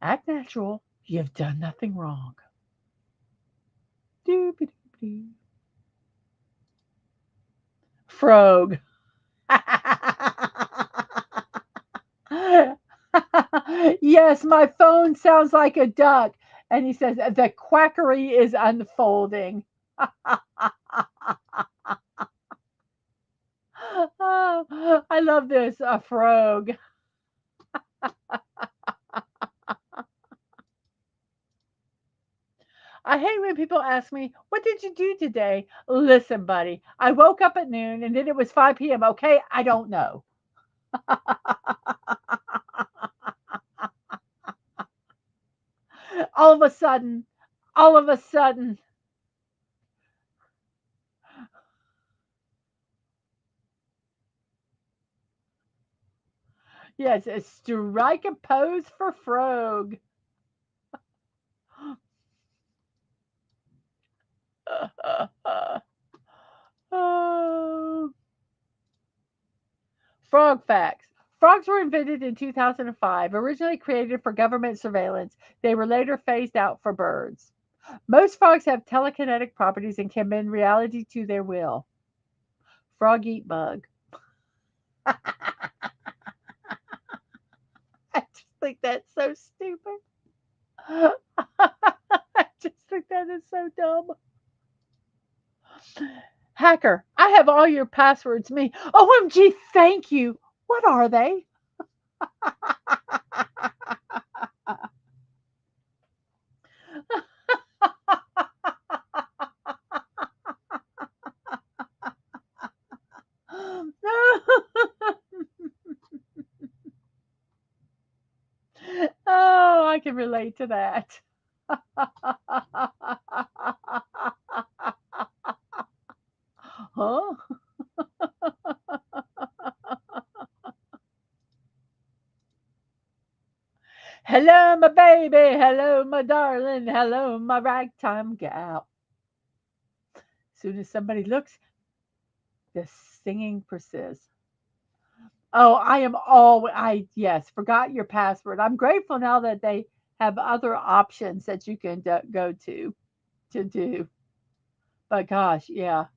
act natural. You've done nothing wrong. Doobie-doobie. Frog. Yes, my phone sounds like a duck. And he says, the quackery is unfolding. Oh, I love this. A frog. I hate when people ask me, what did you do today? Listen, buddy, I woke up at noon and then it was 5 p.m. Okay, I don't know. all of a sudden, all of a sudden, yes, strike a pose for frog. Oh. Frog facts. Frogs were invented in 2005, originally created for government surveillance. They were later phased out for birds. Most frogs have telekinetic properties and can bend reality to their will. Frog eat bug. I just think that's so stupid. I just think that is so dumb. Hacker, I have all your passwords. Me. OMG, thank you. What are they? Oh, I can relate to that. Huh? Hello, my baby. Hello, my darling. Hello, my ragtime gal. Soon as somebody looks, the singing persists. Oh, I am all I yes, forgot your password. I'm grateful now that they have other options that you can go to do. But gosh, yeah.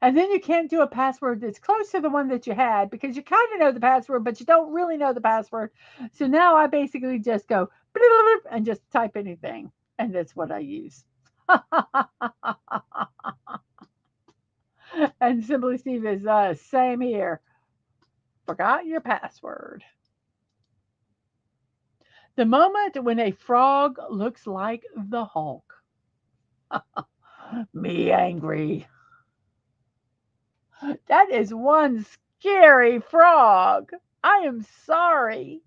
And then you can't do a password that's close to the one that you had because you kind of know the password, but you don't really know the password. So now I basically just go and just type anything, and that's what I use. And Simply Steve is same here. Forgot your password. The moment when a frog looks like the Hulk. Me angry. That is one scary frog. I am sorry.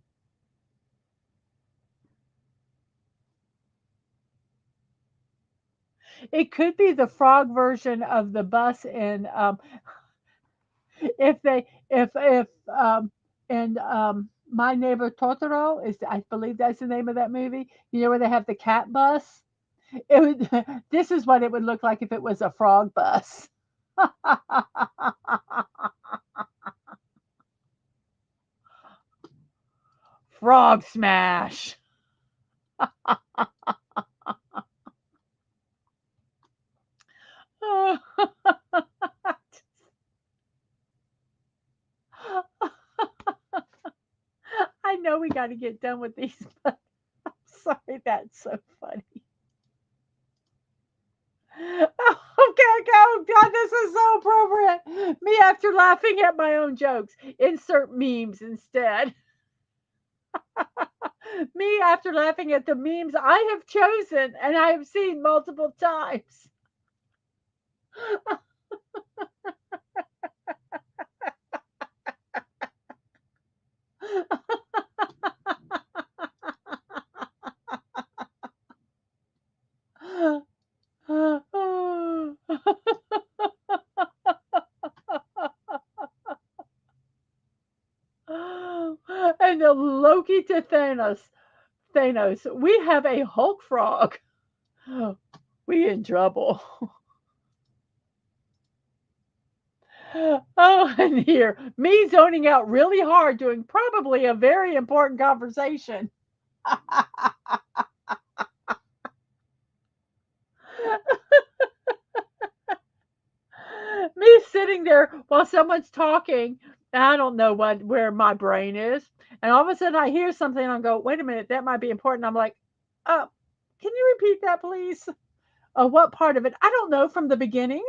It could be the frog version of the bus in if and My Neighbor Totoro is, I believe that's the name of that movie. You know where they have the cat bus? It would this is what it would look like if it was a frog bus. Frog smash. I know we got to get done with these, but I'm sorry, that's so funny. Okay, go. God, this is so appropriate. Me after laughing at my own jokes. Insert memes instead. Me after laughing at the memes I have chosen and I have seen multiple times. And the Loki to Thanos. Thanos, we have a Hulk frog. We in trouble. Oh, and here, me zoning out really hard doing probably a very important conversation. Me sitting there while someone's talking, and I don't know where my brain is. And all of a sudden I hear something and I go, wait a minute, that might be important. I'm like, oh, can you repeat that, please? What part of it? I don't know from the beginning.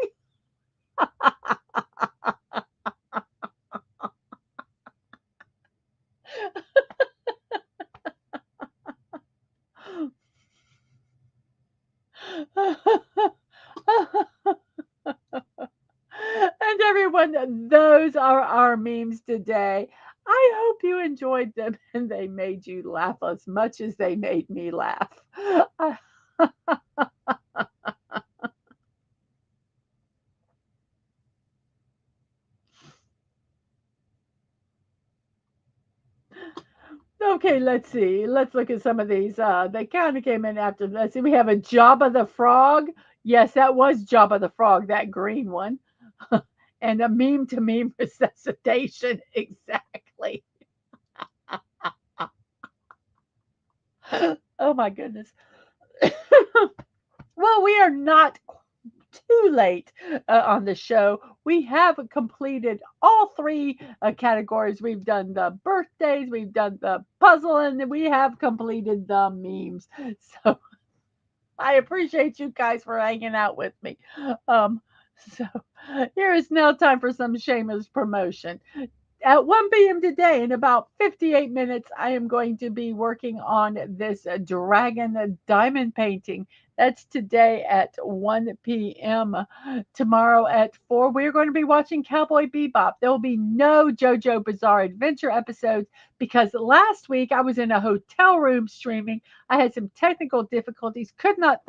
And everyone, those are our memes today. I hope you enjoyed them and they made you laugh as much as they made me laugh. Okay, let's see. Let's look at some of these. They kind of came in after. Let's see. We have a Jabba the Frog. Yes, that was Jabba the Frog, that green one. And a meme to meme resuscitation. Exactly. Oh my goodness. Well, we are not. too late on the show. We have completed all three categories. We've done the birthdays, we've done the puzzle, and we have completed the memes. So I appreciate you guys for hanging out with me. Um, so here is now time for some shameless promotion. At 1 p.m. today, in about 58 minutes, I am going to be working on this dragon diamond painting. That's today at 1 p.m. Tomorrow at 4, we're going to be watching Cowboy Bebop. There will be no JoJo Bizarre Adventure episodes because last week I was in a hotel room streaming. I had some technical difficulties, could not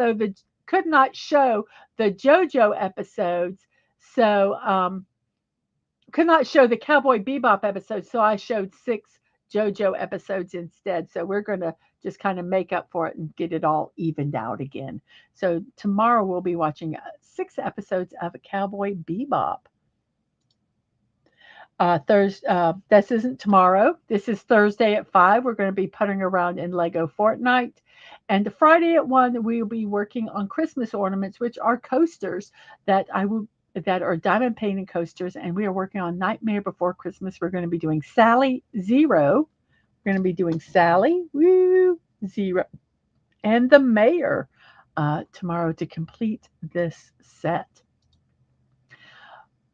show the JoJo episodes. So, could not show the Cowboy Bebop episode, so I showed 6 JoJo episodes instead. So we're going to just kind of make up for it and get it all evened out again. So tomorrow we'll be watching 6 episodes of Cowboy Bebop. Thursday, this isn't tomorrow. This is Thursday at 5. We're going to be puttering around in Lego Fortnite. And Friday at 1, we'll be working on Christmas ornaments, which are coasters that are diamond painting coasters, and we are working on Nightmare Before Christmas. We're going to be doing Sally Zero. We're going to be doing Sally Zero and the Mayor tomorrow to complete this set.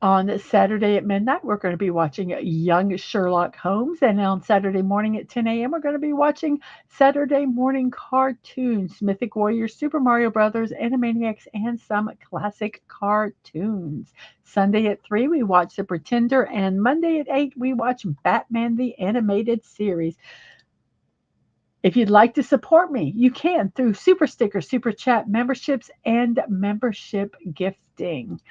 On Saturday at midnight, we're going to be watching Young Sherlock Holmes. And on Saturday morning at 10 a.m., we're going to be watching Saturday morning cartoons, Mythic Warriors, Super Mario Brothers, Animaniacs, and some classic cartoons. Sunday at 3, we watch The Pretender. And Monday at 8, we watch Batman the Animated Series. If you'd like to support me, you can through Super Stickers, Super Chat memberships, and membership gifting.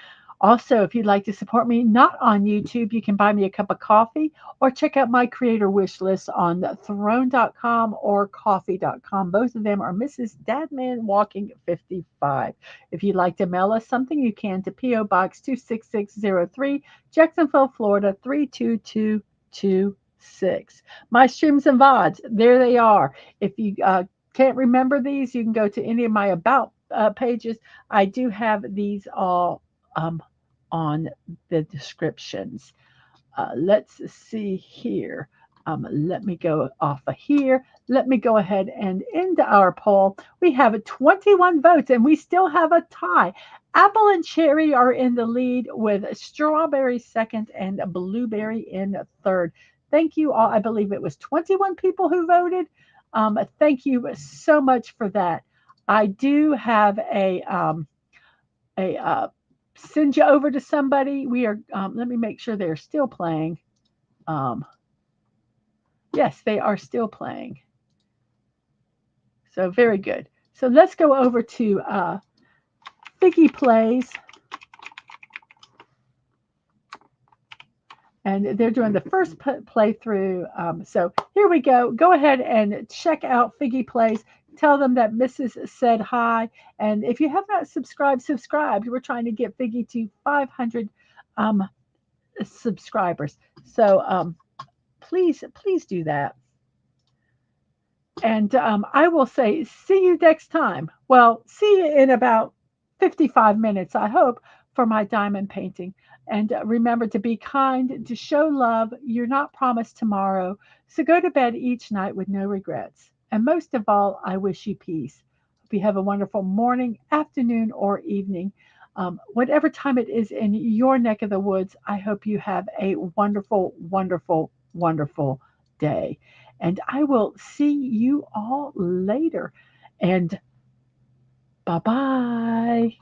Also, if you'd like to support me not on YouTube, you can buy me a cup of coffee or check out my creator wish list on throne.com or coffee.com. Both of them are Mrs.DadmanWalking55. If you'd like to mail us something, you can to P.O. Box 26603, Jacksonville, Florida 32226. My streams and VODs, there they are. If you can't remember these, you can go to any of my About pages. I do have these all on the descriptions. Let's see here. Let me go off of here. Let me go ahead and end our poll. We have 21 votes and we still have a tie. Apple and cherry are in the lead with strawberry second and blueberry in third. Thank you all. I believe it was 21 people who voted. Thank you so much for that. I do have a send you over to somebody. We are, let me make sure they're still playing. Yes, they are still playing. So very good. So let's go over to Figgy Plays. And they're doing the first playthrough. So here we go. Go ahead and check out Figgy Plays. Tell them that Mrs. said hi. And if you have not subscribed, subscribe. We're trying to get Figgy to 500 subscribers. So please do that. And I will say, see you next time. Well, see you in about 55 minutes, I hope, for my diamond painting. And remember to be kind, to show love. You're not promised tomorrow. So go to bed each night with no regrets. And most of all, I wish you peace. Hope you have a wonderful morning, afternoon, or evening. Whatever time it is in your neck of the woods, I hope you have a wonderful, wonderful, wonderful day. And I will see you all later. And bye-bye.